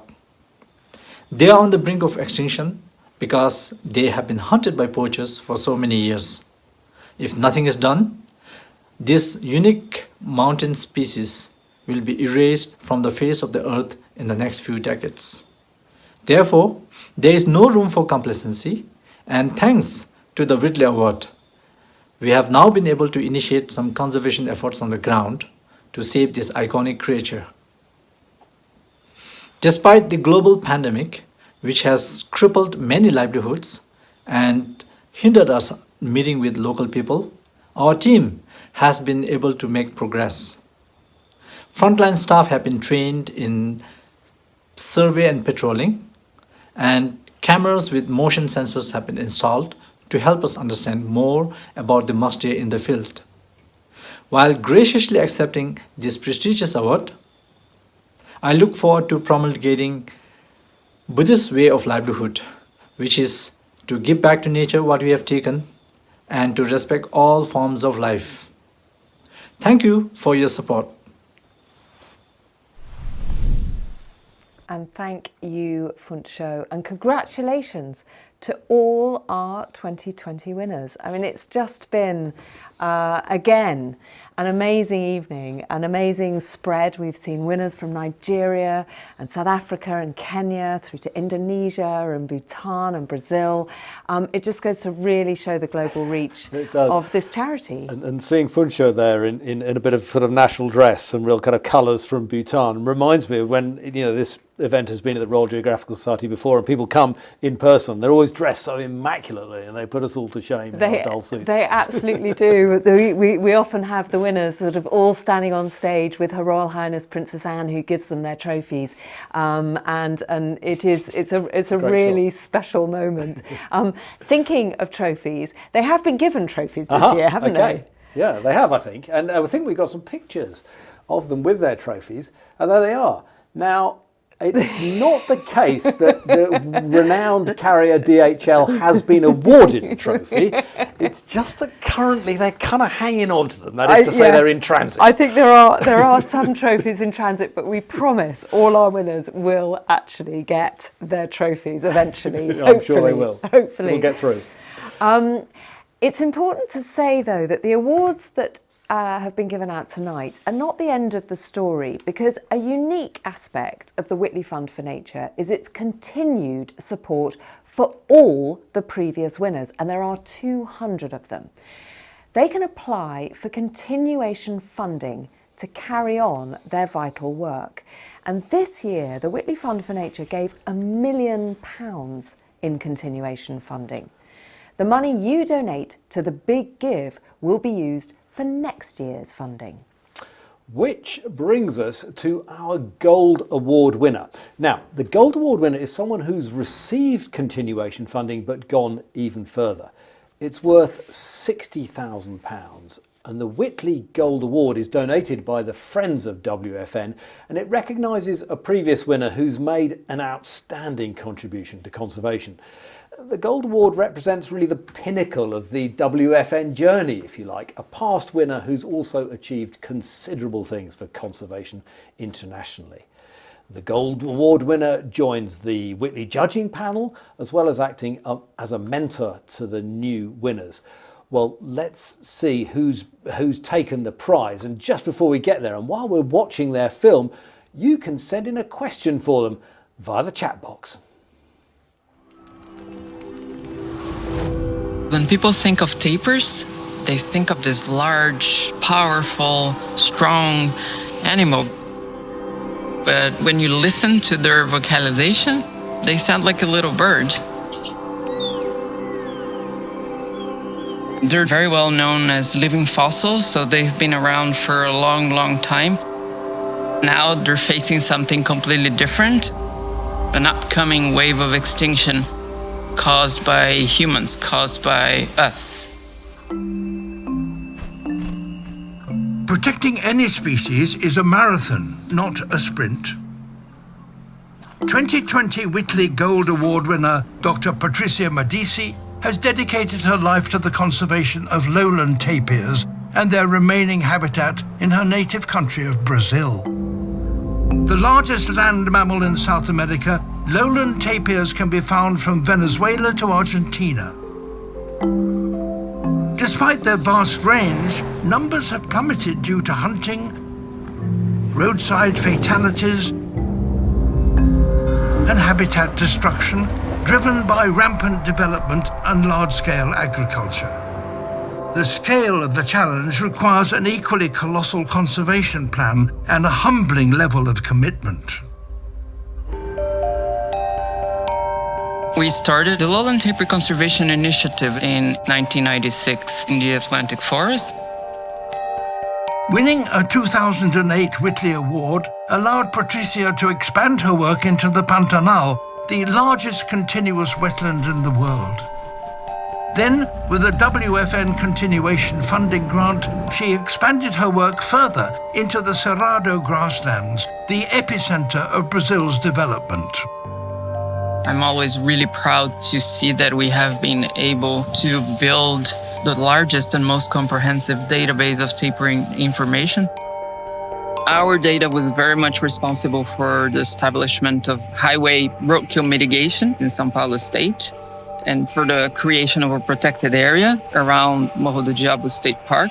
They are on the brink of extinction because they have been hunted by poachers for so many years. If nothing is done, this unique mountain species will be erased from the face of the earth in the next few decades. Therefore, there is no room for complacency, and thanks to the Whitley Award, we have now been able to initiate some conservation efforts on the ground to save this iconic creature. Despite the global pandemic, which has crippled many livelihoods and hindered us meeting with local people, our team has been able to make progress. Frontline staff have been trained in survey and patrolling, and cameras with motion sensors have been installed to help us understand more about the musk deer in the field. While graciously accepting this prestigious award, I look forward to promulgating Buddhist way of livelihood, which is to give back to nature what we have taken and to respect all forms of life. Thank you for your support. And thank you, Funsho, and congratulations to all our 2020 winners. I mean, it's just been, again, an amazing evening, an amazing spread. We've seen winners from Nigeria and South Africa and Kenya through to Indonesia and Bhutan and Brazil. It just goes to really show the global reach of this charity. And seeing Funsho there in a bit of sort of national dress and real kind of colours from Bhutan reminds me of when, you know, this event has been at the Royal Geographical Society before, and people come in person. They're always dressed so immaculately, and they put us all to shame in our dull suits. They absolutely do. We often have the winners sort of all standing on stage with Her Royal Highness Princess Anne, who gives them their trophies, and it's a really special moment. Thinking of trophies, they have been given trophies this year, haven't they? Yeah, they have, I think, and I think we've got some pictures of them with their trophies, and there they are. Now, it's not the case that the renowned carrier DHL has been awarded a trophy. It's just that currently they're kind of hanging on to them. That is to say, they're in transit. I think there are some trophies in transit, but we promise all our winners will actually get their trophies eventually. I'm sure they will. Hopefully. We'll get through. It's important to say, though, that the awards that have been given out tonight are not the end of the story, because a unique aspect of the Whitley Fund for Nature is its continued support for all the previous winners, and there are 200 of them. They can apply for continuation funding to carry on their vital work. And this year, the Whitley Fund for Nature gave £1 million in continuation funding. The money you donate to the Big Give will be used for next year's funding. Which brings us to our Gold Award winner. Now, the Gold Award winner is someone who's received continuation funding but gone even further. It's worth £60,000, and the Whitley Gold Award is donated by the Friends of WFN, and it recognises a previous winner who's made an outstanding contribution to conservation. The Gold Award represents really the pinnacle of the WFN journey, if you like, a past winner who's also achieved considerable things for conservation internationally. The Gold Award winner joins the Whitley judging panel, as well as acting as a mentor to the new winners. Well, let's see who's taken the prize. And just before we get there, and while we're watching their film, you can send in a question for them via the chat box. When people think of tapirs, they think of this large, powerful, strong animal. But when you listen to their vocalization, they sound like a little bird. They're very well known as living fossils, so they've been around for a long, long time. Now they're facing something completely different, an upcoming wave of extinction caused by humans, caused by us. Protecting any species is a marathon, not a sprint. 2020 Whitley Gold Award winner Dr. Patricia Medici has dedicated her life to the conservation of lowland tapirs and their remaining habitat in her native country of Brazil. The largest land mammal in South America, lowland tapirs can be found from Venezuela to Argentina. Despite their vast range, numbers have plummeted due to hunting, roadside fatalities, and habitat destruction driven by rampant development and large-scale agriculture. The scale of the challenge requires an equally colossal conservation plan and a humbling level of commitment. We started the Lowland Tapir Conservation Initiative in 1996 in the Atlantic Forest. Winning a 2008 Whitley Award allowed Patricia to expand her work into the Pantanal, the largest continuous wetland in the world. Then, with a WFN continuation funding grant, she expanded her work further into the Cerrado grasslands, the epicenter of Brazil's development. I'm always really proud to see that we have been able to build the largest and most comprehensive database of tapering information. Our data was very much responsible for the establishment of highway roadkill mitigation in São Paulo state. and for the creation of a protected area around Morro do Diabo State Park.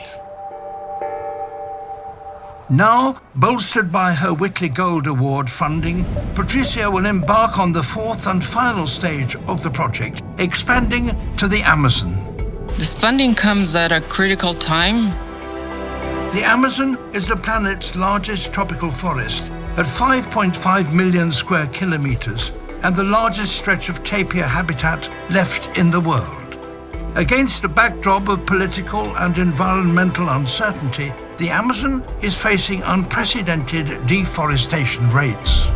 Now, bolstered by her Whitley Gold Award funding, Patricia will embark on the fourth and final stage of the project, expanding to the Amazon. This funding comes at a critical time. The Amazon is the planet's largest tropical forest at 5.5 million square kilometers and the largest stretch of tapir habitat left in the world. Against a backdrop of political and environmental uncertainty, the Amazon is facing unprecedented deforestation rates.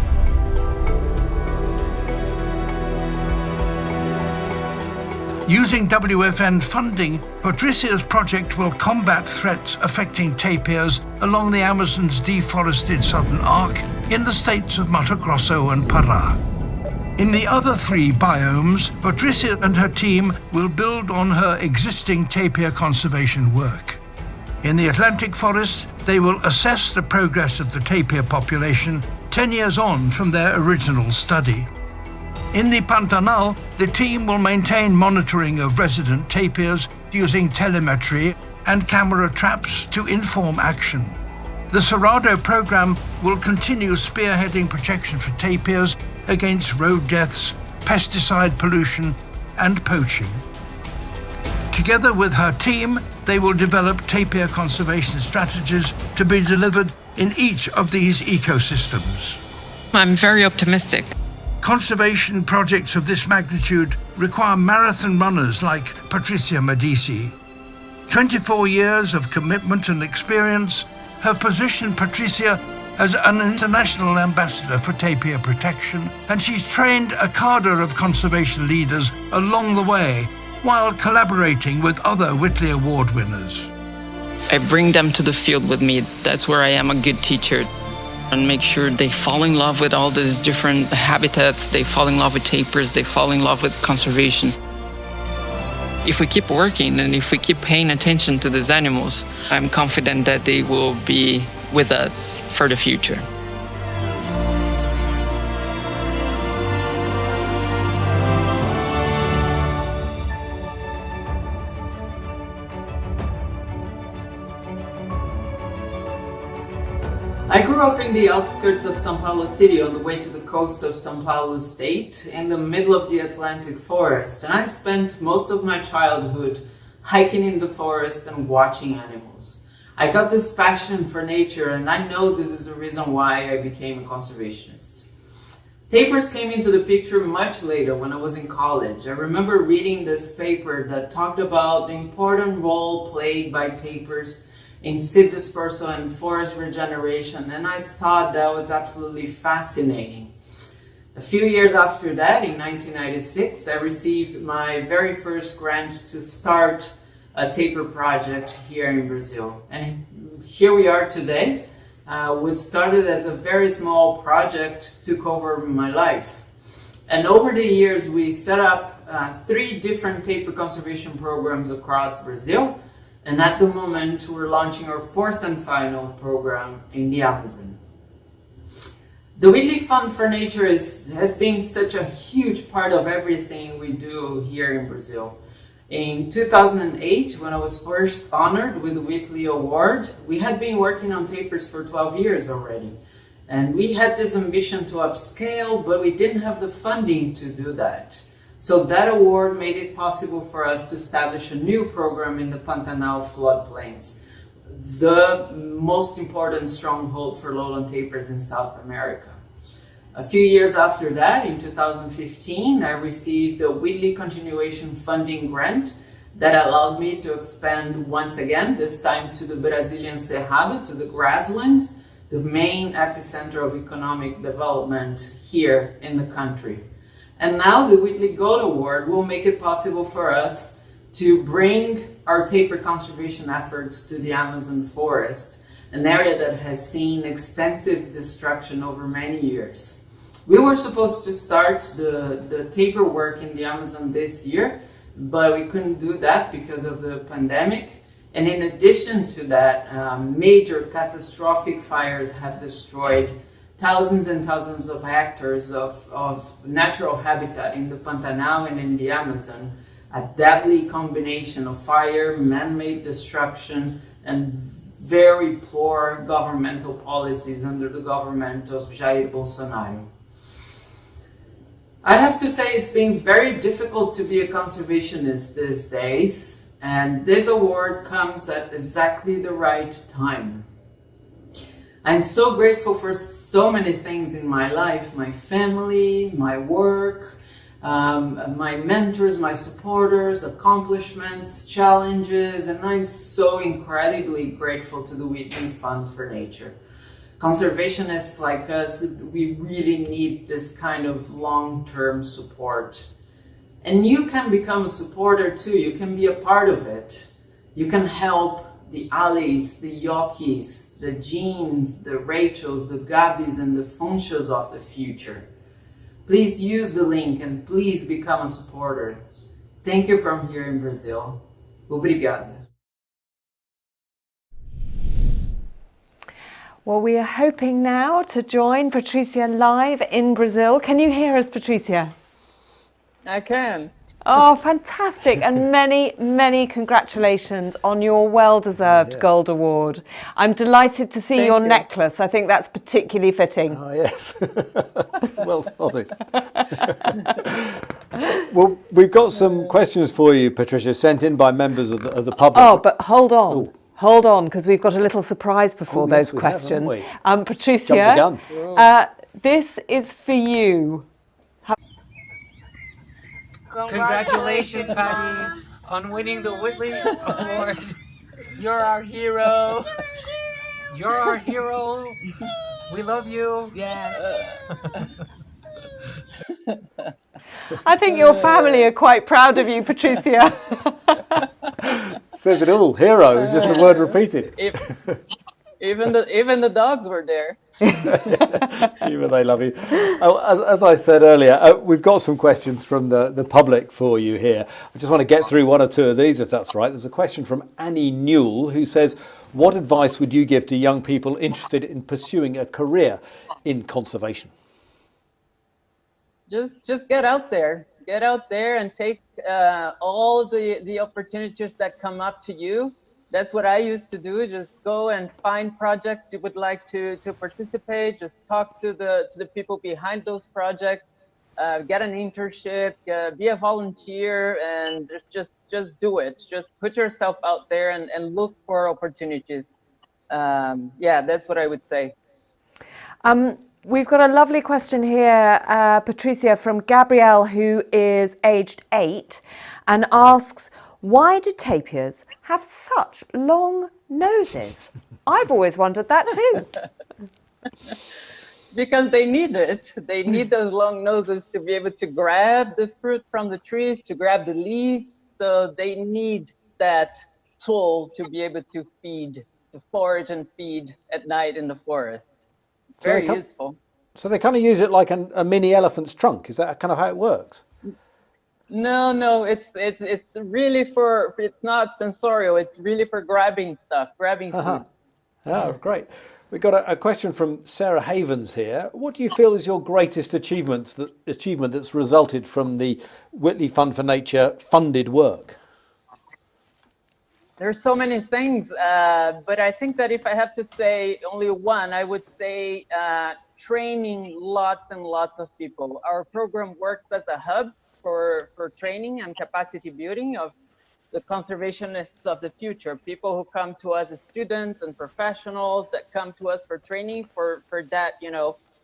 Using WFN funding, Patricia's project will combat threats affecting tapirs along the Amazon's deforested southern arc in the states of Mato Grosso and Pará. In the other three biomes, Patricia and her team will build on her existing tapir conservation work. In the Atlantic forest, they will assess the progress of the tapir population 10 years on from their original study. In the Pantanal, the team will maintain monitoring of resident tapirs using telemetry and camera traps to inform action. The Cerrado program will continue spearheading protection for tapirs against road deaths, pesticide pollution, and poaching. Together with her team, they will develop tapir conservation strategies to be delivered in each of these ecosystems. I'm very optimistic. Conservation projects of this magnitude require marathon runners like Patricia Medici. 24 years of commitment and experience have positioned Patricia as an international ambassador for tapir protection, and she's trained a cadre of conservation leaders along the way while collaborating with other Whitley Award winners. I bring them to the field with me. That's where I am a good teacher. And make sure they fall in love with all these different habitats, they fall in love with tapirs, they fall in love with conservation. If we keep working and if we keep paying attention to these animals, I'm confident that they will be with us for the future. I grew up in the outskirts of São Paulo city on the way to the coast of São Paulo state in the middle of the Atlantic forest, and I spent most of my childhood hiking in the forest and watching animals. I got this passion for nature, and I know this is the reason why I became a conservationist. Tapirs came into the picture much later when I was in college. I remember reading this paper that talked about the important role played by tapirs in seed dispersal and forest regeneration, and I thought that was absolutely fascinating. A few years after that, in 1996, I received my very first grant to start a tapir project here in Brazil. And here we are today. What started as a very small project took over my life. And over the years, we set up 3 different tapir conservation programs across Brazil. And at the moment, we're launching our 4th and final program in the Amazon. The Whitley Fund for Nature has been such a huge part of everything we do here in Brazil. In 2008, when I was first honored with the Whitley Award, we had been working on tapirs for 12 years already. And we had this ambition to upscale, but we didn't have the funding to do that. So that award made it possible for us to establish a new program in the Pantanal floodplains, the most important stronghold for lowland tapirs in South America. A few years after that, in 2015, I received a Whitley Continuation Funding Grant that allowed me to expand once again, this time to the Brazilian Cerrado, to the grasslands, the main epicenter of economic development here in the country. And now the Whitley Gold Award will make it possible for us to bring our tapir conservation efforts to the Amazon forest, an area that has seen extensive destruction over many years. We were supposed to start the tapir work in the Amazon this year, but we couldn't do that because of the pandemic. And in addition to that, major catastrophic fires have destroyed thousands and thousands of hectares of natural habitat in the Pantanal and in the Amazon, a deadly combination of fire, man-made destruction, and very poor governmental policies under the government of Jair Bolsonaro. I have to say it's been very difficult to be a conservationist these days, and this award comes at exactly the right time. I'm so grateful for so many things in my life, my family, my work, my mentors, my supporters, accomplishments, challenges, and I'm so incredibly grateful to the Whitley Fund for Nature. Conservationists like us, we really need this kind of long-term support. And you can become a supporter too, you can be a part of it. You can help the Alis, the Yokis, the Jeans, the Rachels, the Gabis, and the Funchas of the future. Please use the link and please become a supporter. Thank you from here in Brazil. Obrigada. Well, we are hoping now to join Patricia live in Brazil. Can you hear us, Patricia? I can. Oh, fantastic. And many, many congratulations on your well-deserved Gold Award. I'm delighted to see Thank your you. necklace. I think that's particularly fitting. Oh, yes. Well spotted. Well, we've got some questions for you, Patricia, sent in by members of the public. Oh, but hold on. Oh. Hold on, because we've got a little surprise before Oh, yes, those we have, questions. haven't we? Patricia, Jump the gun. this is for you. Congratulations, Patty, on winning the Whitley Award. You're our hero. You're our hero. We love you. Yes. I think your family are quite proud of you, Patricia. Says it all. Hero is just a word repeated. Even the dogs were there. Even they love you. Oh, as I said earlier, we've got some questions from the public for you here. I just want to get through one or two of these, if that's right. There's a question from Annie Newell, who says, what advice would you give to young people interested in pursuing a career in conservation? Just get out there. Get out there and take all the opportunities that come up to you. That's what I used to do. Just go and find projects you would like to participate. Just talk to the people behind those projects. Get an internship. Be a volunteer, and just do it. Just put yourself out there and look for opportunities. Yeah, that's what I would say. We've got a lovely question here, Patricia, from Gabrielle, who is aged 8, and asks, why do tapirs have such long noses? I've always wondered that too. Because they need it. They need those long noses to be able to grab the fruit from the trees, to grab the leaves. So they need that tool to be able to feed, to forage and feed at night in the forest. It's very useful. So they kind of use it like a mini elephant's trunk. Is that kind of how it works? No, it's really for, it's not sensorial. It's really for grabbing stuff, grabbing food. Oh, great. We've got a question from Sarah Havens here. What do you feel is your greatest achievement that's resulted from the Whitley Fund for Nature funded work? There's so many things, but I think that if I have to say only one, I would say training lots and lots of people. Our program works as a hub for training and capacity building of the conservationists of the future, people who come to us as students and professionals that come to us for training, for that,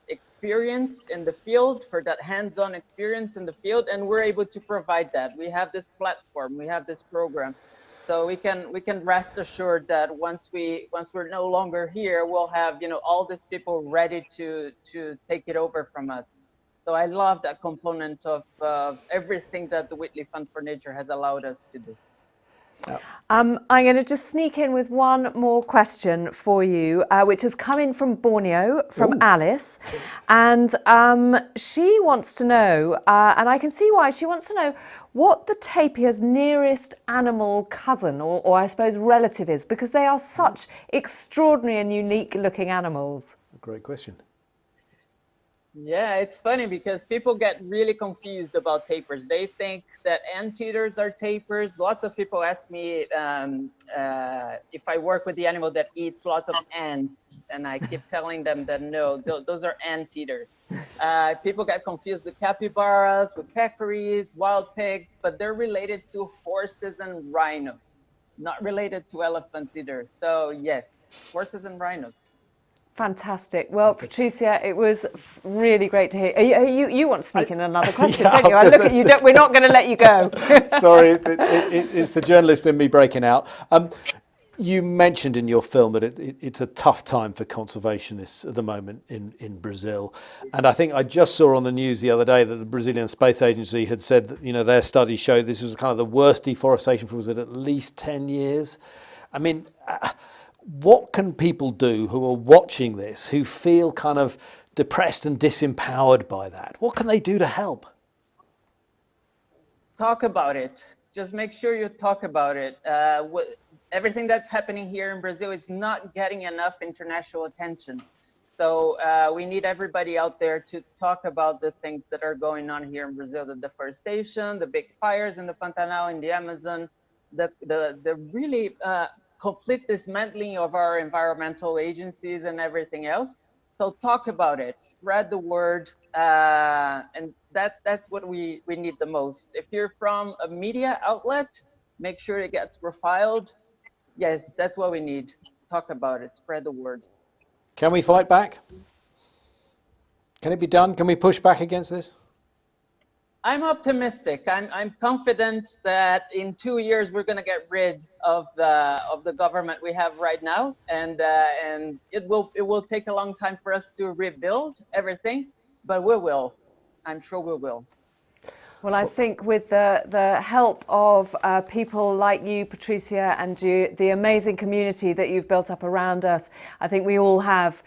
experience in the field, for that hands-on experience in the field, and we're able to provide that. We have this platform, we have this program. So we can rest assured that once we're no longer here, we'll have all these people ready to take it over from us. So I love that component of everything that the Whitley Fund for Nature has allowed us to do. I'm going to just sneak in with one more question for you, which has come in from Borneo, from Alice. And she wants to know, and I can see why, she wants to know what the tapir's nearest animal cousin, or I suppose relative is, because they are such extraordinary and unique looking animals. Great question. Yeah, it's funny because people get really confused about tapirs. They think that anteaters are tapirs. Lots of people ask me if I work with the animal that eats lots of ants, and I keep telling them that no, those are anteaters. People get confused with capybaras, with peccaries, wild pigs, but they're related to horses and rhinos, not related to elephants either. So yes, horses and rhinos. Fantastic. Well, Patricia, it was really great to hear. You want to sneak in another question, don't you? I look at you. We're not going to let you go. Sorry, it's the journalist in me breaking out. You mentioned in your film that it's a tough time for conservationists at the moment in Brazil. And I think I just saw on the news the other day that the Brazilian Space Agency had said that, their study showed this was kind of the worst deforestation for at least 10 years. I mean, what can people do who are watching this, who feel kind of depressed and disempowered by that? What can they do to help? Talk about it. Just make sure you talk about it. Everything that's happening here in Brazil is not getting enough international attention. So we need everybody out there to talk about the things that are going on here in Brazil, the deforestation, the big fires in the Pantanal, in the Amazon, the really complete dismantling of our environmental agencies and everything else. So talk about it, spread the word, and that's what we need the most. If you're from a media outlet, make sure it gets profiled. Yes, that's what we need. Talk about it, spread the word. Can we fight back? Can it be done? Can we push back against this? I'm optimistic. I'm confident that in 2 years we're going to get rid of the government we have right now, and it will take a long time for us to rebuild everything, but we will. I'm sure we will. Well, I think with the help of people like you, Patricia, and the amazing community that you've built up around us, I think we all have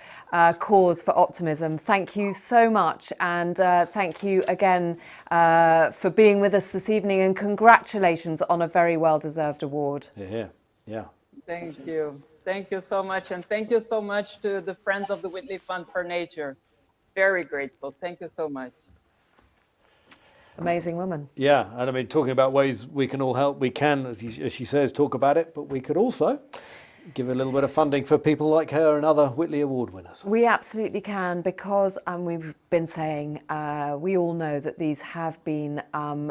cause for optimism. Thank you so much, and thank you again for being with us this evening, and congratulations on a very well-deserved award. Yeah. Thank you. Thank you so much, and thank you so much to the Friends of the Whitley Fund for Nature. Very grateful. Thank you so much. Amazing woman. Yeah, and I mean, talking about ways we can all help, we can, as she says, talk about it, but we could also give a little bit of funding for people like her and other Whitley Award winners. We absolutely can, because we've been saying, we all know that these have been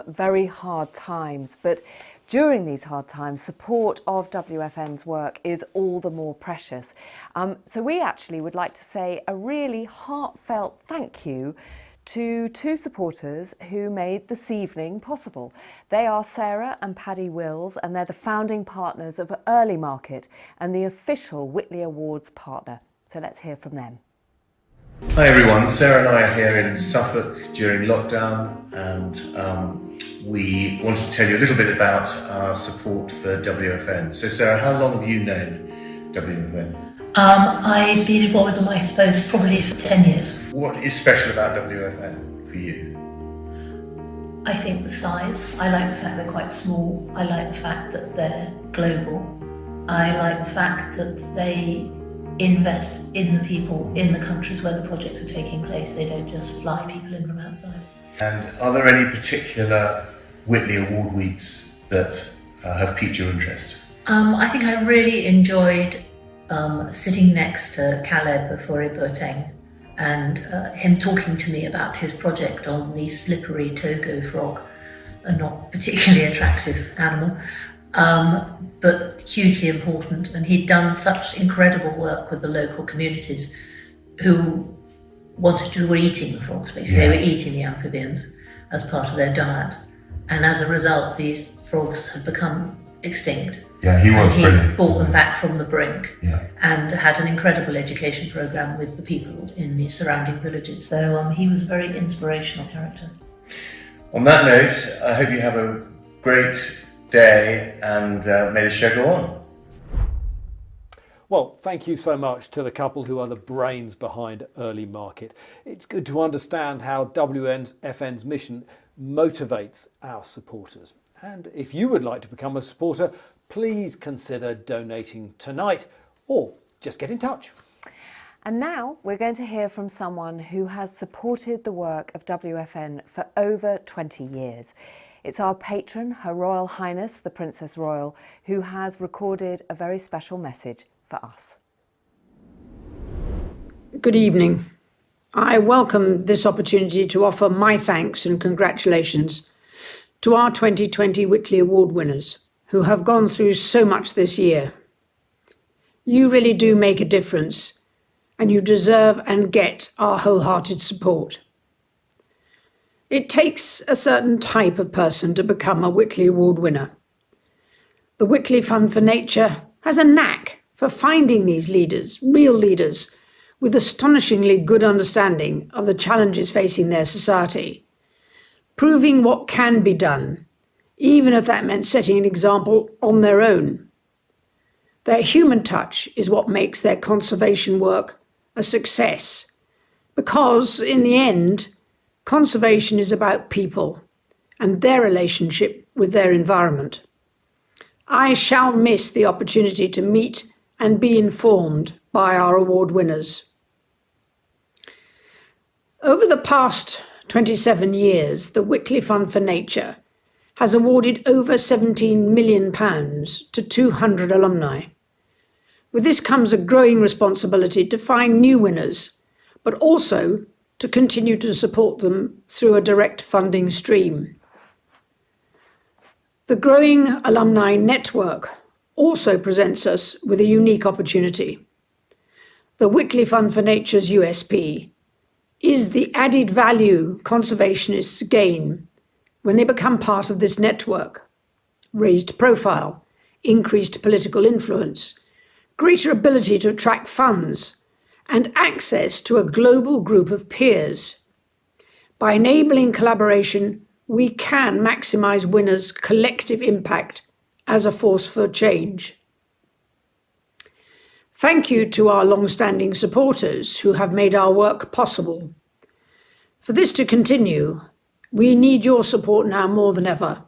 very hard times, but during these hard times, support of WFN's work is all the more precious. So we actually would like to say a really heartfelt thank you to two supporters who made this evening possible. They are Sarah and Paddy Wills, and they're the founding partners of Early Market and the official Whitley Awards partner. So let's hear from them. Hi everyone, Sarah and I are here in Suffolk during lockdown, and we wanted to tell you a little bit about our support for WFN. So Sarah, how long have you known WFN? I've been involved with them, I suppose, probably for 10 years. What is special about WFN for you? I think the size. I like the fact they're quite small. I like the fact that they're global. I like the fact that they invest in the people in the countries where the projects are taking place. They don't just fly people in from outside. And are there any particular Whitley Award weeks that have piqued your interest? I think I really enjoyed sitting next to Caleb Before-Boateng and him talking to me about his project on the slippery Togo frog, a not particularly attractive animal, but hugely important. And he'd done such incredible work with the local communities who were eating the frogs, basically. Yeah. They were eating the amphibians as part of their diet. And as a result, these frogs had become extinct. Yeah, he was brilliant. He brought them back from the brink, Yeah. and had an incredible education program with the people in the surrounding villages. So he was a very inspirational character. On that note, I hope you have a great day, and may the show go on. Well, thank you so much to the couple who are the brains behind Early Market. It's good to understand how WFN's mission motivates our supporters. And if you would like to become a supporter, please consider donating tonight, or just get in touch. And now we're going to hear from someone who has supported the work of WFN for over 20 years. It's our patron, Her Royal Highness, the Princess Royal, who has recorded a very special message for us. Good evening. I welcome this opportunity to offer my thanks and congratulations to our 2020 Whitley Award winners who have gone through so much this year. You really do make a difference, and you deserve and get our wholehearted support. It takes a certain type of person to become a Whitley Award winner. The Whitley Fund for Nature has a knack for finding these leaders, real leaders, with astonishingly good understanding of the challenges facing their society, proving what can be done, even if that meant setting an example on their own. Their human touch is what makes their conservation work a success, because in the end, conservation is about people and their relationship with their environment. I shall miss the opportunity to meet and be informed by our award winners. Over the past 27 years, the Whitley Fund for Nature has awarded over £17 million to 200 alumni. With this comes a growing responsibility to find new winners, but also to continue to support them through a direct funding stream. The growing alumni network also presents us with a unique opportunity. The Whitley Fund for Nature's USP is the added value conservationists gain when they become part of this network: raised profile, increased political influence, greater ability to attract funds, and access to a global group of peers. By enabling collaboration, we can maximise winners' collective impact as a force for change. Thank you to our long-standing supporters who have made our work possible. For this to continue, we need your support now more than ever.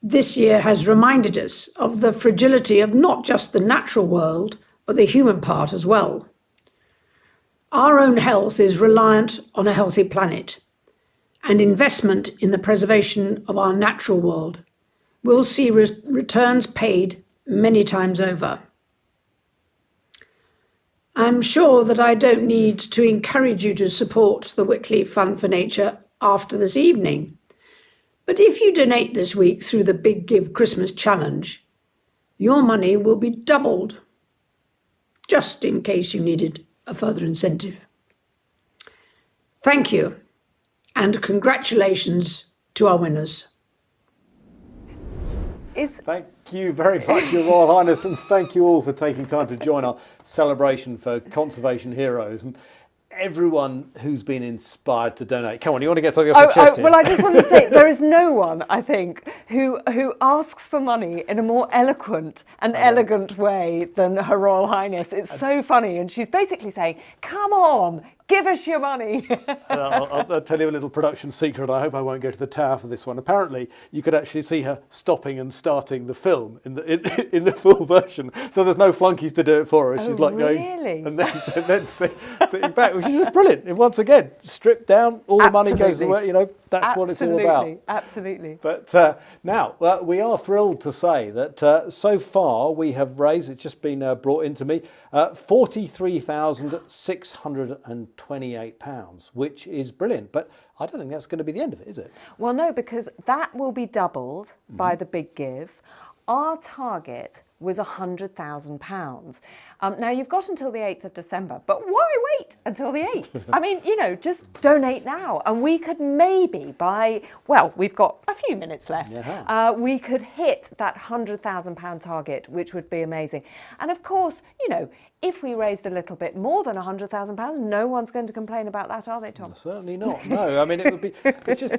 This year has reminded us of the fragility of not just the natural world, but the human part as well. Our own health is reliant on a healthy planet, and investment in the preservation of our natural world will see returns paid many times over. I'm sure that I don't need to encourage you to support the Whitley Fund for Nature after this evening. But if you donate this week through the Big Give Christmas Challenge, your money will be doubled, just in case you needed a further incentive. Thank you, and congratulations to our winners. Thank you very much, Your Royal Highness, and thank you all for taking time to join our celebration for conservation heroes. And everyone who's been inspired to donate. Come on, you want to get something off your chest here? Well, I just want to say there is no one, I think, who asks for money in a more eloquent and elegant way than Her Royal Highness. It's so funny, and she's basically saying, "Come on, give us your money." I'll tell you a little production secret. I hope I won't go to the tower for this one. Apparently, you could actually see her stopping and starting the film in the full version. So there's no flunkies to do it for her. She's like going, and then sitting back, which is just brilliant. And once again, stripped down, all the money goes to work. You know, that's what it's all about. Absolutely. But now we are thrilled to say that so far we have raised. It's just been brought into me. £43,628, which is brilliant. But I don't think that's going to be the end of it, is it? Well, no, because that will be doubled by the Big Give. Our target was £100,000. Now, you've got until the 8th of December, but why wait until the 8th? I mean, you know, just donate now. And we could maybe we've got a few minutes left. We could hit that £100,000 target, which would be amazing. And of course, you know, if we raised a little bit more than £100,000, no one's going to complain about that, are they, Tom? Certainly not. No, I mean, it would be, it's just,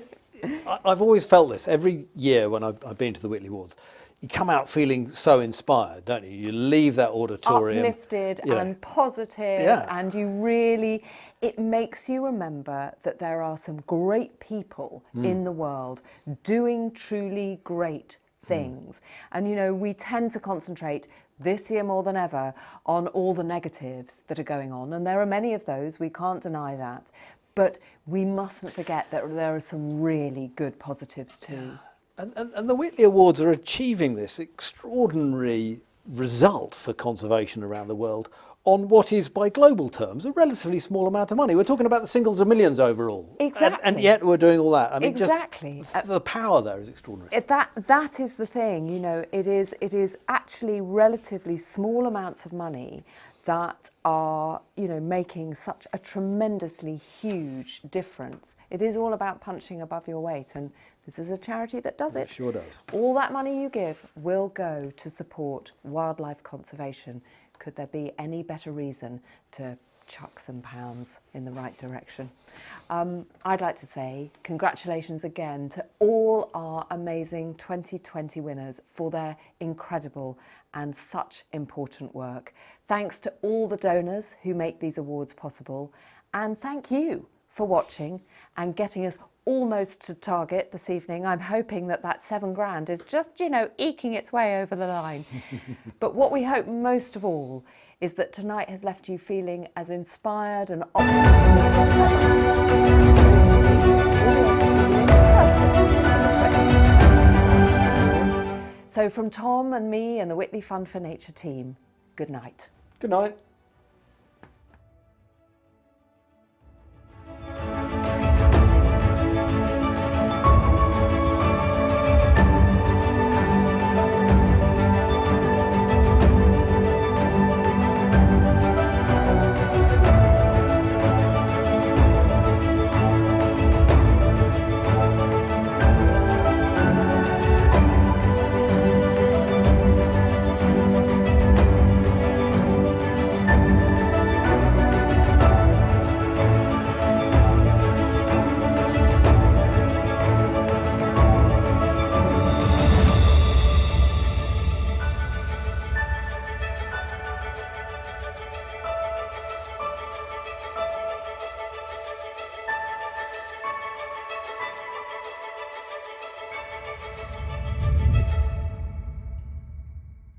I've always felt this every year when I've been to the Whitley Awards. You come out feeling so inspired, don't you? You leave that auditorium uplifted and positive, and you really, it makes you remember that there are some great people in the world doing truly great things. And, you know, we tend to concentrate this year more than ever on all the negatives that are going on. And there are many of those, we can't deny that. But we mustn't forget that there are some really good positives too. And the Whitley Awards are achieving this extraordinary result for conservation around the world on what is, by global terms, a relatively small amount of money. We're talking about the singles of millions overall. Exactly. And yet we're doing all that. I mean, exactly. Just the power there is extraordinary. That is the thing, you know, it is actually relatively small amounts of money that are, you know, making such a tremendously huge difference. It is all about punching above your weight, and this is a charity that does it. It sure does. All that money you give will go to support wildlife conservation. Could there be any better reason to chuck some pounds in the right direction? I'd like to say congratulations again to all our amazing 2020 winners for their incredible and such important work. Thanks to all the donors who make these awards possible, and thank you for watching and getting us almost to target this evening. I'm hoping that that £7,000 is just, you know, eking its way over the line. But what we hope most of all is that tonight has left you feeling as inspired and optimistic. So from Tom and me and the Whitley Fund for Nature team, good night. Good night.